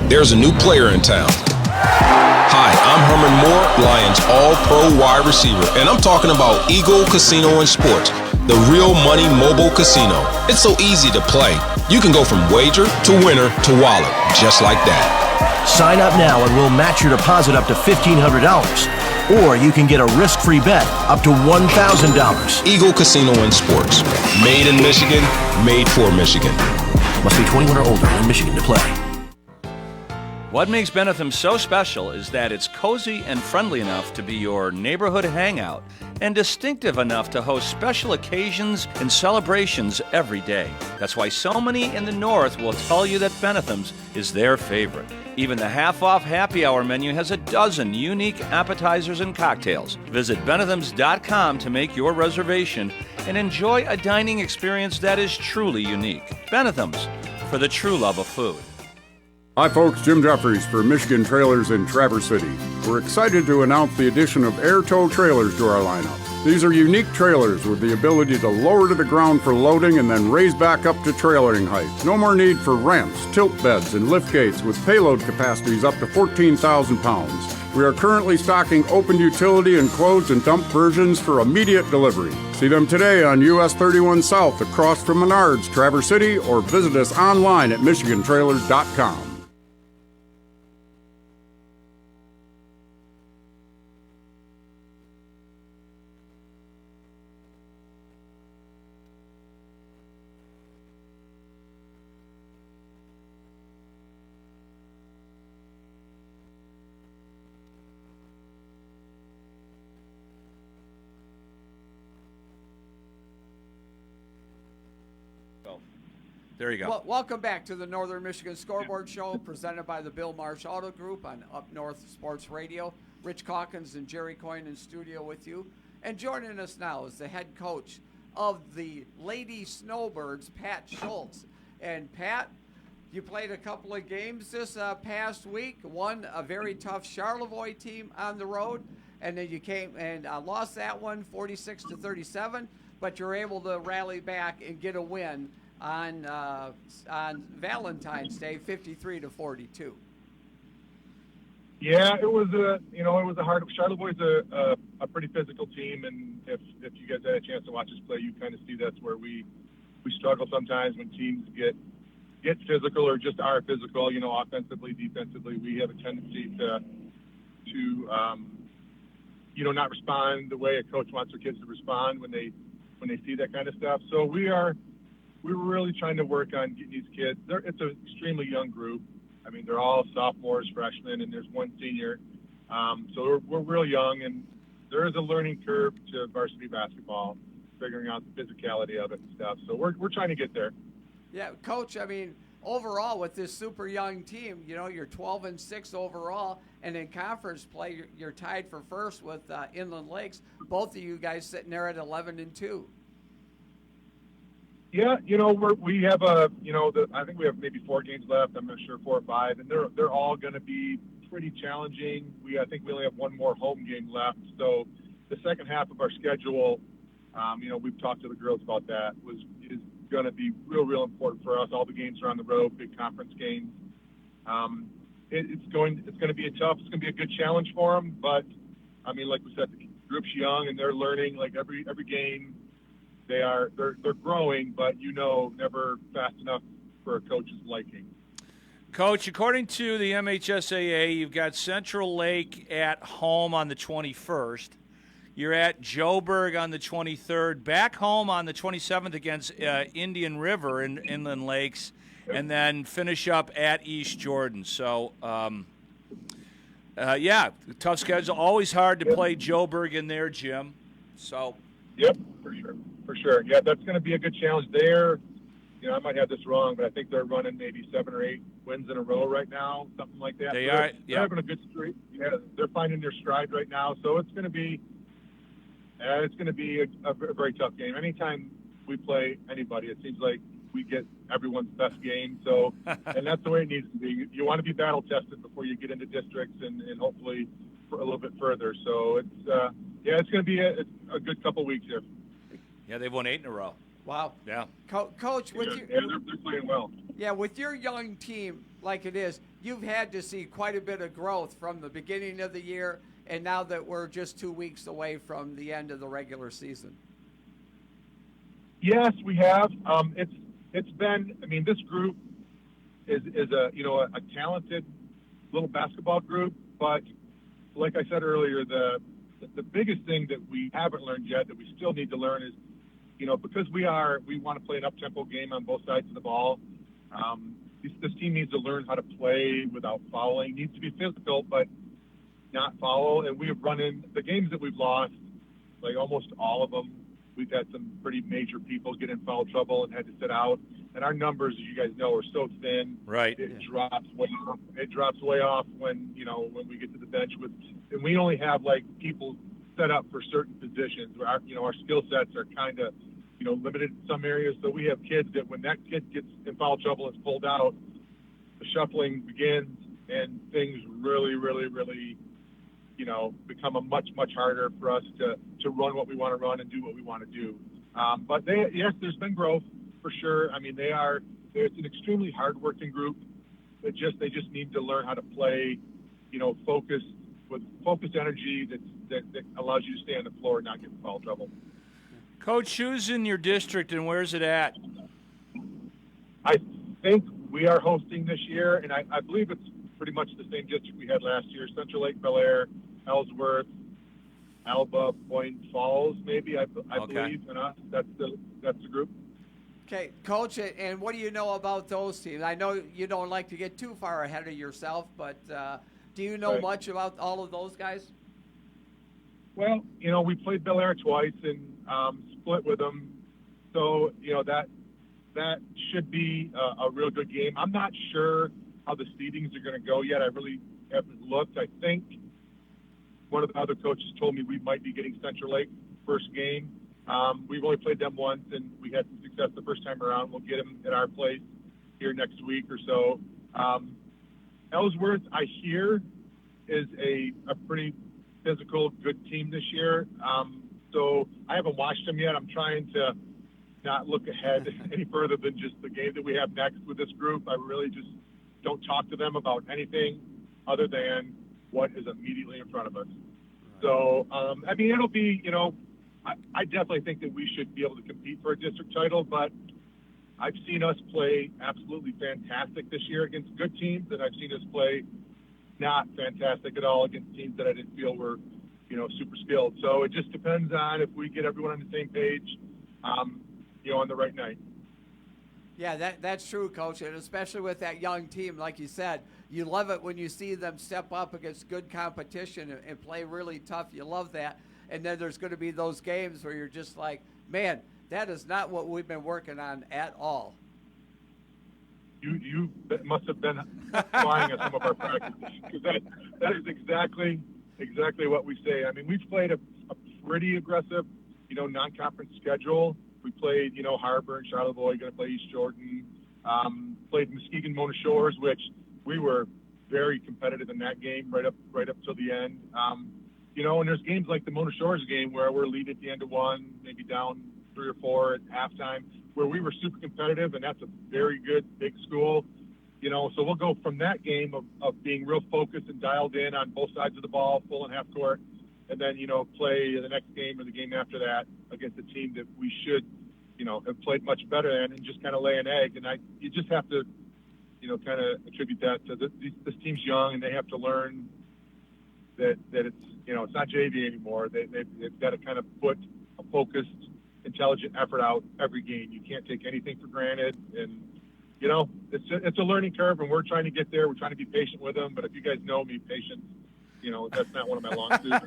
There's a new player in town. Hi, I'm Herman Moore, Lions All-Pro wide receiver, and I'm talking about Eagle Casino and Sports, the real money mobile casino. It's so easy to play. You can go from wager to winner to wallet, just like that. Sign up now and we'll match your deposit up to $1,500. Or you can get a risk-free bet up to $1,000. Eagle Casino and Sports. Made in Michigan, made for Michigan. Must be 21 or older in Michigan to play. What makes Benetham so special is that it's cozy and friendly enough to be your neighborhood hangout and distinctive enough to host special occasions and celebrations every day. That's why so many in the North will tell you that Benetham's is their favorite. Even the half-off happy hour menu has a dozen unique appetizers and cocktails. Visit Benethams.com to make your reservation and enjoy a dining experience that is truly unique. Benetham's, for the true love of food. Hi folks, Jim Jeffries for Michigan Trailers in Traverse City. We're excited to announce the addition of air tow trailers to our lineup. These are unique trailers with the ability to lower to the ground for loading and then raise back up to trailering height. No more need for ramps, tilt beds, and lift gates with payload capacities up to 14,000 pounds. We are currently stocking open utility, enclosed, and dump versions for immediate delivery. See them today on US 31 South across from Menards, Traverse City, or visit us online at MichiganTrailers.com. There you go. Welcome back to the Northern Michigan Scoreboard Show, presented by the Bill Marsh Auto Group on Up North Sports Radio. Rich Calkins and Jerry Coyne in studio with you. And joining us now is the head coach of the Lady Snowbirds, Pat Schultz. And Pat, you played a couple of games this past week, won a very tough Charlevoix team on the road, and then you came and lost that one 46-37, but you're able to rally back and get a win on Valentine's Day, 53-42. Yeah, it was a hard. Charlevoix's a pretty physical team, and if you guys had a chance to watch us play, you kind of see that's where we struggle sometimes when teams get physical or just are physical. Offensively, defensively, we have a tendency to not respond the way a coach wants their kids to respond when they see that kind of stuff. So we were really trying to work on getting these kids. It's an extremely young group. I mean, they're all sophomores, freshmen, and there's one senior. So we're real young, and there is a learning curve to varsity basketball, figuring out the physicality of it and stuff. So we're trying to get there. Yeah, Coach, I mean, overall with this super young team, you're 12-6 overall, and in conference play, you're tied for first with Inland Lakes. Both of you guys sitting there at 11-2. Yeah, we have I think we have maybe 4 games left. I'm not sure 4 or 5, and they're all going to be pretty challenging. I think we only have one more home game left. So the second half of our schedule, we've talked to the girls about that, is going to be real important for us. All the games are on the road, big conference games. It's going to be it's going to be a good challenge for them. But I mean, like we said, the group's young and they're learning. Like every game. They're growing, but never fast enough for a coach's liking. Coach, according to the MHSAA, you've got Central Lake at home on the 21st. You're at Joburg on the 23rd, back home on the 27th against Indian River in Inland Lakes, and then finish up at East Jordan. So, tough schedule. Always hard to play Joburg in there, Jim. So. Yep, for sure. For sure. Yeah, that's going to be a good challenge there. You know, I might have this wrong, but I think they're running maybe 7 or 8 wins in a row right now, something like that. They So are. They're having a good streak. Yeah, they're finding their stride right now. So it's going to be a very tough game. Anytime we play anybody, it seems like we get everyone's best game. So, and that's the way it needs to be. You want to be battle tested before you get into districts and hopefully for a little bit further. So it's going to be a good couple weeks here. Yeah, they've won 8 in a row. Wow. Yeah. Coach, with you, they're playing well. Yeah, with your young team like it is, you've had to see quite a bit of growth from the beginning of the year and now that we're just 2 weeks away from the end of the regular season. Yes, we have. It's been. I mean, this group is a talented little basketball group, but like I said earlier, the biggest thing that we haven't learned yet that we still need to learn is, because we want to play an up-tempo game on both sides of the ball. This team needs to learn how to play without fouling. Needs to be physical, but not foul. And we have run in the games that we've lost, like almost all of them. We've had some pretty major people get in foul trouble and had to sit out. And our numbers, as you guys know, are so thin. Right. It drops way off when we get to the bench and we only have like people set up for certain positions. Our skill sets are kind of limited in some areas. So we have kids that when that kid gets in foul trouble and is pulled out, the shuffling begins and things really, really, really become a much harder for us to run what we want to run and do what we want to do. But there's been growth for sure. I mean, it's an extremely hardworking group. They just need to learn how to play, focused energy that allows you to stay on the floor and not get in foul trouble. Coach, who's in your district and where's it at? I think we are hosting this year, and I believe it's pretty much the same district we had last year: Central Lake, Bel Air, Ellsworth, Alba, Point Falls, maybe. I believe, and that's the group. Okay, Coach, and what do you know about those teams? I know you don't like to get too far ahead of yourself, but do you know much about all of those guys? Well, we played Bel Air twice and split with them, so that should be a real good game. I'm not sure how the seedings are going to go yet. I really haven't looked. I think one of the other coaches told me we might be getting Central Lake first game. We've only played them once, and we had some success the first time around. We'll get them at our place here next week or so. Ellsworth, I hear, is a pretty physical, good team this year. So I haven't watched them yet. I'm trying to not look ahead any further than just the game that we have next with this group. I really just don't talk to them about anything other than what is immediately in front of us. So, it'll be, I definitely think that we should be able to compete for a district title, but I've seen us play absolutely fantastic this year against good teams, and I've seen us play not fantastic at all against teams that I didn't feel were, super skilled. So it just depends on if we get everyone on the same page, on the right night. Yeah, that's true, Coach, and especially with that young team, like you said, you love it when you see them step up against good competition and play really tough. You love that. And then there's going to be those games where you're just like, man, that is not what we've been working on at all. You must have been flying at some of our practices, because that is exactly what we say. I mean, we've played a pretty aggressive, non-conference schedule. We played, Harbor and Charlevoix, going to play East Jordan. Played Muskegon Mona Shores, which we were very competitive in that game right up till the end. And there's games like the Mona Shores game where we're lead at the end of one, maybe down 3 or 4 at halftime, where we were super competitive, and that's a very good big school. So we'll go from that game of being real focused and dialed in on both sides of the ball, full and half court, and then, play the next game or the game after that against a team that we should, have played much better than, and just kind of lay an egg. And you just have to, kind of attribute that to this team's young, and they have to learn that it's, it's not JV anymore. They've got to kind of put a focused, intelligent effort out every game. You can't take anything for granted, and it's a learning curve, and we're trying to get there. We're trying to be patient with them, but if you guys know me, patience, that's not one of my long suits.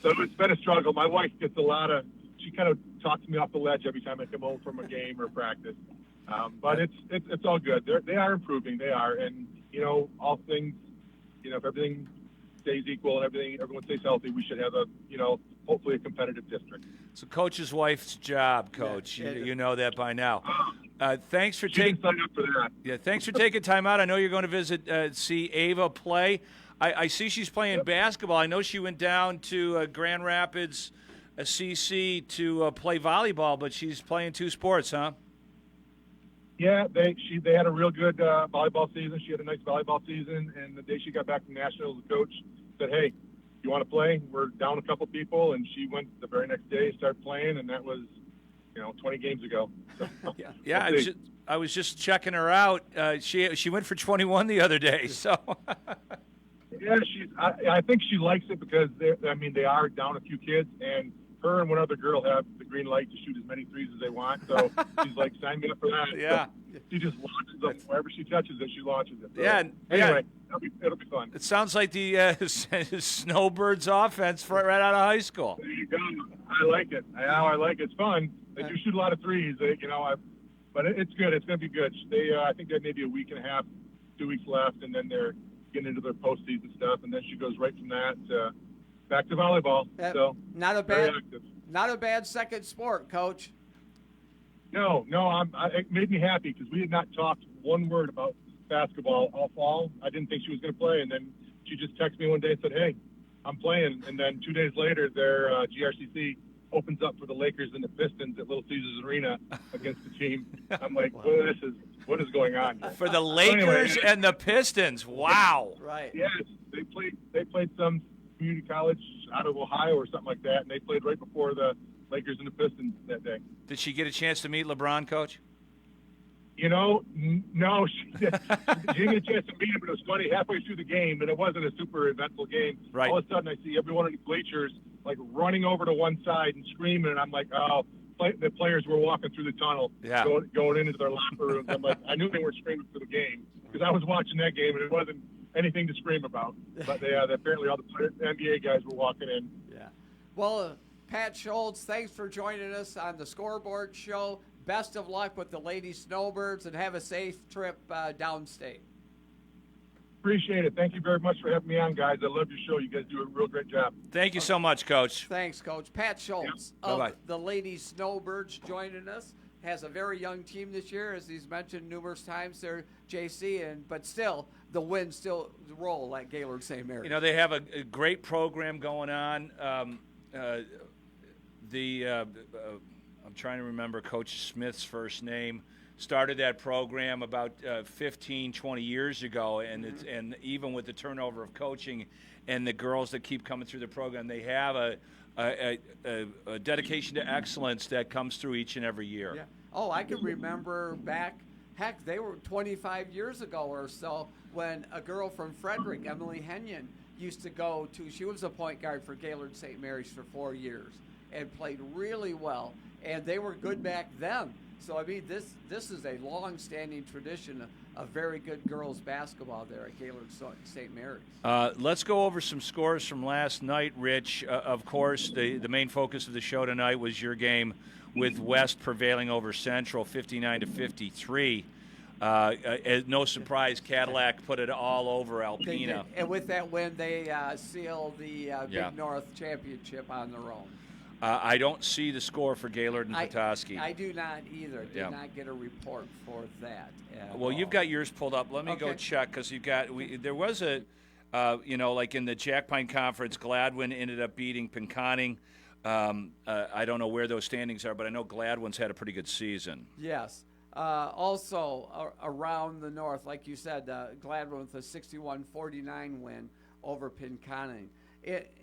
So it's been a struggle. My wife gets a lot of she kind of talks me off the ledge every time I come home from a game or practice. But it's all good. They are improving. They are, and all things, if everything stays equal and everyone stays healthy, we should have hopefully a competitive district. It's a coach's wife's job, Coach. You know that by now. Thanks for taking sign up for that. Yeah, thanks for taking time out. I know you're going to visit see Ava play. I see she's playing basketball. I know she went down to Grand Rapids, CC to play volleyball, but she's playing 2 sports, huh? Yeah, they had a real good volleyball season. She had a nice volleyball season, and the day she got back from nationals, the coach said, "Hey, you want to play? We're down a couple people," and she went the very next day, started playing, and that was 20 games ago. So, yeah. I was just checking her out. She went for 21 the other day. So yeah, I think she likes it because they are down a few kids, and her and one other girl have the green light to shoot as many threes as they want. So she's like, sign me up for that. Yeah. So she just launches them wherever she touches it. She launches it. So yeah. Anyway, it'll be fun. It sounds like the Snowbirds offense right out of high school. There you go. I like it. I like it. It's fun. They do shoot a lot of threes. But it's good. It's going to be good. I think they have maybe a week and a half, 2 weeks left, and then they're getting into their postseason stuff, and then she goes right from that back to volleyball. So not a bad second sport, Coach. No, it made me happy because we had not talked one word about basketball all fall. I didn't think she was going to play, and then she just texted me one day and said, "Hey, I'm playing." And then 2 days later, their GRCC opens up for the Lakers and the Pistons at Little Caesars Arena against the team. I'm like, what is going on here? For the Lakers and the Pistons. Wow. Right. Yes, they played some community college out of Ohio or something like that, and they played right before the Lakers and the Pistons that day. Did she get a chance to meet LeBron, Coach? No, she didn't get a chance to meet him, but it was funny. Halfway through the game, and it wasn't a super eventful game, right. All of a sudden I see everyone in the bleachers like running over to one side and screaming, and I'm like, oh, the players were walking through the tunnel, going into their locker rooms. I'm like, I knew they were screaming for the game because I was watching that game, and it wasn't anything to scream about. But apparently all the NBA guys were walking in. Yeah. Well, Pat Schultz, thanks for joining us on the Scoreboard Show. Best of luck with the Lady Snowbirds, and have a safe trip downstate. Appreciate it. Thank you very much for having me on, guys. I love your show. You guys do a real great job. Thank you so much, Coach. Thanks, Coach. Pat Schultz of the Lady Snowbirds joining us. Has a very young team this year, as he's mentioned numerous times. They're JC, but still, the winds still roll at Gaylord St. Mary's. They have a great program going on. I'm trying to remember Coach Smith's first name. Started that program about 15, 20 years ago, and and even with the turnover of coaching and the girls that keep coming through the program, they have a dedication to excellence that comes through each and every year. Yeah. Oh, I can remember back, they were 25 years ago or so, when a girl from Frederick, Emily Henyon, used to go to, she was a point guard for Gaylord St. Mary's for 4 years and played really well, and they were good back then. So, I mean, this is a long-standing tradition of very good girls basketball there at Gaylord St. Mary's. Let's go over some scores from last night, Rich. Of course, the main focus of the show tonight was your game with West prevailing over Central 59-53. No surprise, Cadillac put it all over Alpena. And with that win, they sealed the Big North Championship on their own. I don't see the score for Gaylord and Petoskey. I do not either. Did not get a report for that. Well, you've got yours pulled up. Let me go check, because you've got. There was a, like in the Jack Pine Conference, Gladwin ended up beating Pinconning. I don't know where those standings are, but I know Gladwin's had a pretty good season. Yes. Also, around the north, like you said, Gladwin with a 61-49 win over Pinconning.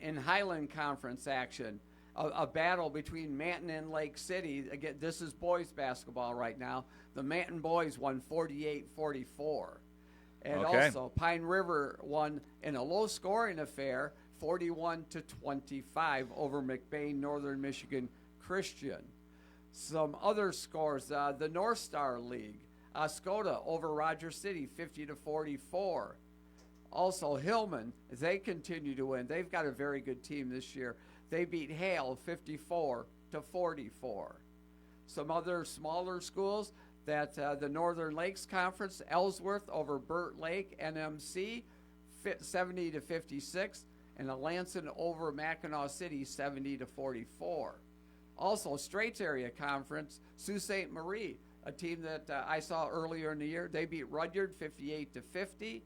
In Highland Conference action, a battle between Manton and Lake City. Again, this is boys basketball right now. The Manton boys won 48-44. And also, Pine River won in a low-scoring affair, 41-25 over McBain Northern Michigan Christian. Some other scores, the North Star League, Oscoda over Rogers City, 50-44. Also, Hillman, they continue to win. They've got a very good team this year. They beat Hale to 44. Some other smaller schools that the Northern Lakes Conference, Ellsworth over Burt Lake, NMC, 70 to 56, and Alanson over Mackinac City, 70 to 44. Also, Straits Area Conference, Sault Ste. Marie, a team that I saw earlier in the year, they beat Rudyard 58 to 50.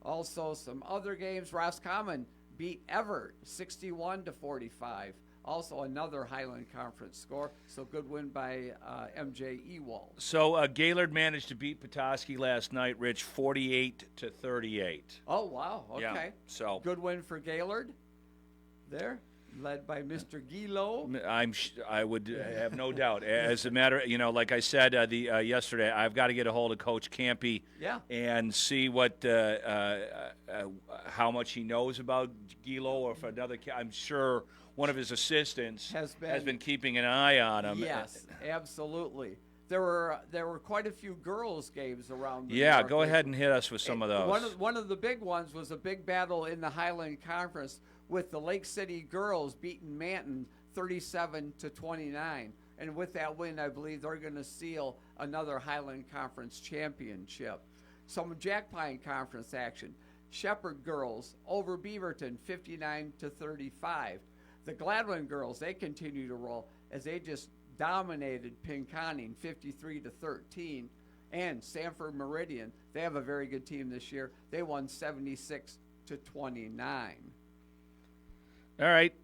Also, some other games, Roscommon beat Everett 61 to 45. Also, another Highland Conference score. So good win by MJ Ewald. So Gaylord managed to beat Petoskey last night, Rich, 48 to 38. Oh wow! Okay. Yeah, so good win for Gaylord. There, led by Mr. Gilo. I would have no doubt. As a matter, like I said yesterday, I've got to get a hold of Coach Campy. Yeah. And see what how much he knows about Gilo, or if another. I'm sure one of his assistants has been keeping an eye on him. Yes, absolutely. There were quite a few girls' games around. Yeah, go ahead and hit us with some of those. One of the big ones was a big battle in the Highland Conference with the Lake City girls beating Manton 37 to 29. And with that win, I believe they're going to seal another Highland Conference championship. Some Jack Pine Conference action. Shepherd girls over Beaverton 59 to 35. The Gladwin girls, they continue to roll as they just dominated Pinconning 53 to 13. And Sanford Meridian, they have a very good team this year. They won 76 to 29. All right.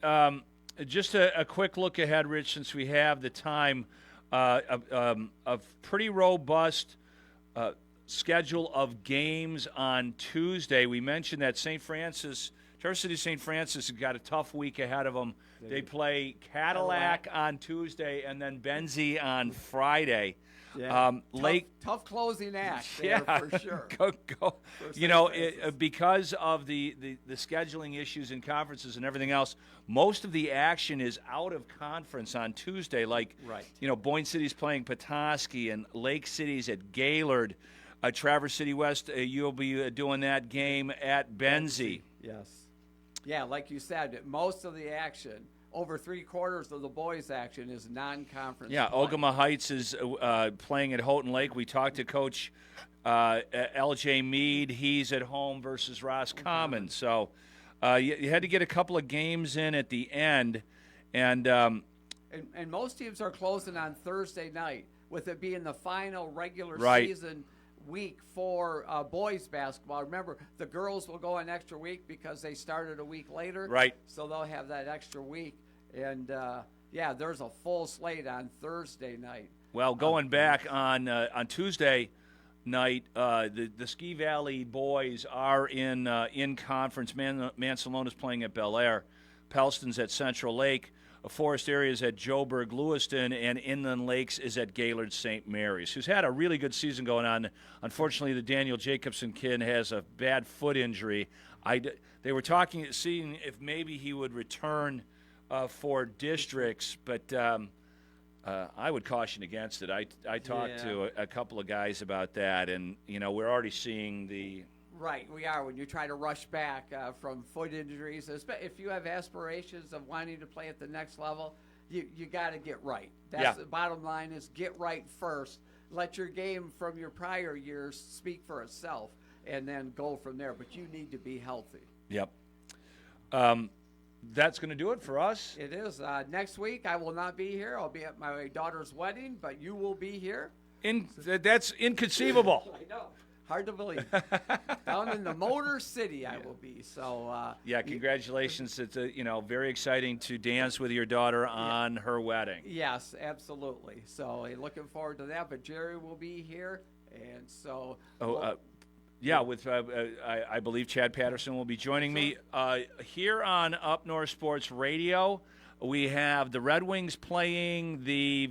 Just a quick look ahead, Rich, since we have the time. A pretty robust schedule of games on Tuesday. We mentioned that Traverse City St. Francis has got a tough week ahead of them. They play Cadillac on Tuesday and then Benzie on Friday. Yeah. Tough closing act there, for sure. Because of the scheduling issues in conferences and everything else, most of the action is out of conference on Tuesday. Boyne City's playing Petoskey and Lake City's at Gaylord. Traverse City West, you'll be doing that game at Benzie. Yes. Yeah, like you said, most of the action, over 3/4 of the boys' action is non-conference. Yeah, play. Ogama Heights is playing at Houghton Lake. We talked to Coach L.J. Meade. He's at home versus Roscommon. So you had to get a couple of games in at the end. And most teams are closing on Thursday night, with it being the final regular season week for boys basketball. Remember, the girls will go an extra week because they started a week later. Right. So they'll have that extra week. And, there's a full slate on Thursday night. Well, going back on Tuesday night, the Ski Valley boys are in conference. Mancelona's playing at Bel Air. Pelston's at Central Lake. Forest Area is at Joburg Lewiston, and Inland Lakes is at Gaylord St. Mary's, who's had a really good season going on. Unfortunately, the Daniel Jacobson kid has a bad foot injury. They were seeing if maybe he would return for districts, but I would caution against it. I talked to a couple of guys about that, and we're already seeing the. Right, we are. When you try to rush back from foot injuries, if you have aspirations of wanting to play at the next level, you got to get right. That's the bottom line, is get right first. Let your game from your prior years speak for itself, and then go from there. But you need to be healthy. Yep. That's going to do it for us. It is. Next week, I will not be here. I'll be at my daughter's wedding, but you will be here. That's inconceivable. I know. Hard to believe. Down in the Motor City, I will be. So congratulations. It's very exciting to dance with your daughter on her wedding. Yes, absolutely. So looking forward to that. But Jerry will be here, and so. I believe Chad Patterson will be joining me here on Up North Sports Radio. We have the Red Wings playing the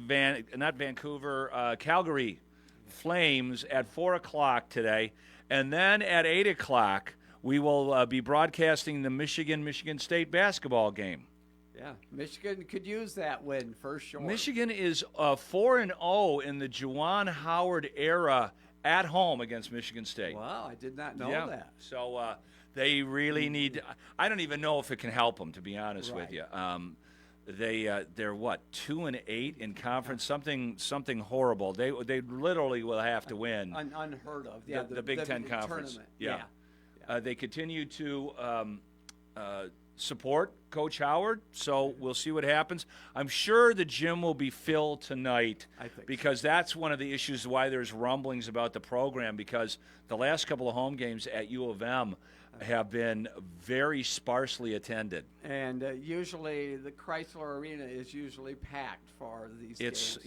Calgary Flames at 4 o'clock today, and then at 8 o'clock we will be broadcasting the Michigan State basketball game. Yeah, Michigan could use that win for sure. Michigan is 4-0 in the Juwan Howard era at home against Michigan State. Wow, I did not know that. So they really need. I don't even know if it can help them, to be honest with you. They're what, 2-8 in conference, something horrible. They literally will have to win. Unheard of. Yeah, the Big Ten conference. Tournament. Yeah. They continue to support Coach Howard, so we'll see what happens. I'm sure the gym will be filled tonight, because that's one of the issues why there's rumblings about the program, because the last couple of home games at U of M have been very sparsely attended. And usually the Chrysler Arena is usually packed for these games.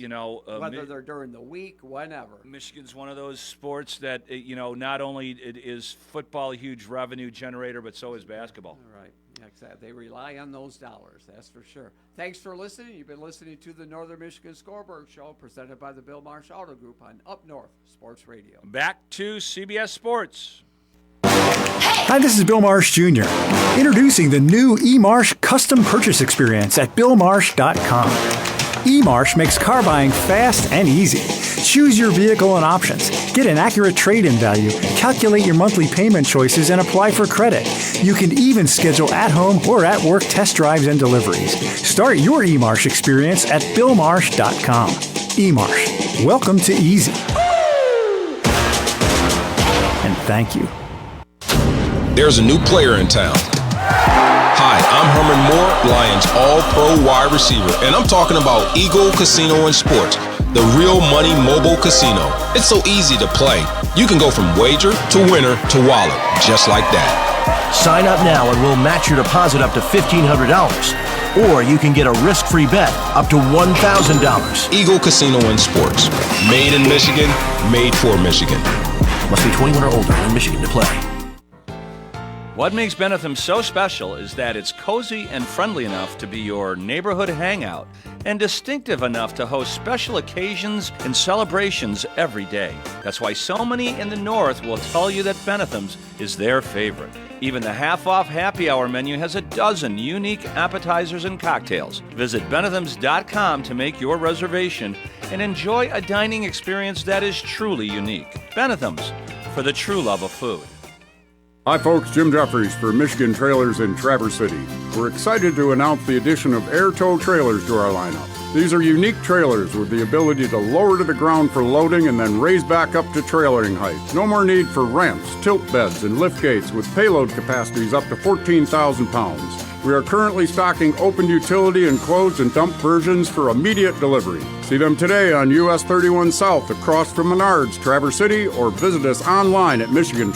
Whether they're during the week, whenever. Michigan's one of those sports that, not only it is football a huge revenue generator, but so is basketball. Right. Exactly. They rely on those dollars, that's for sure. Thanks for listening. You've been listening to the Northern Michigan Scoreboard Show, presented by the Bill Marsh Auto Group on Up North Sports Radio. Back to CBS Sports. Hi, this is Bill Marsh Jr. Introducing the new eMarsh custom purchase experience at BillMarsh.com. eMarsh makes car buying fast and easy. Choose your vehicle and options, get an accurate trade-in value, calculate your monthly payment choices, and apply for credit. You can even schedule at-home or at-work test drives and deliveries. Start your eMarsh experience at BillMarsh.com. eMarsh. Welcome to easy. And thank you. There's a new player in town. Hi, I'm Herman Moore, Lions All-Pro wide receiver, and I'm talking about Eagle Casino and Sports, the real money mobile casino. It's so easy to play. You can go from wager to winner to wallet, just like that. Sign up now and we'll match your deposit up to $1,500. Or you can get a risk-free bet up to $1,000. Eagle Casino and Sports. Made in Michigan, made for Michigan. Must be 21 or older in Michigan to play. What makes Benetham so special is that it's cozy and friendly enough to be your neighborhood hangout, and distinctive enough to host special occasions and celebrations every day. That's why so many in the North will tell you that Benetham's is their favorite. Even the half-off happy hour menu has a dozen unique appetizers and cocktails. Visit Benethams.com to make your reservation and enjoy a dining experience that is truly unique. Benethams, for the true love of food. Hi folks, Jim Jeffries for Michigan Trailers in Traverse City. We're excited to announce the addition of air tow trailers to our lineup. These are unique trailers with the ability to lower to the ground for loading and then raise back up to trailering height. No more need for ramps, tilt beds, and lift gates with payload capacities up to 14,000 pounds. We are currently stocking open utility, enclosed, and dump versions for immediate delivery. See them today on US 31 South across from Menards, Traverse City, or visit us online at Michigan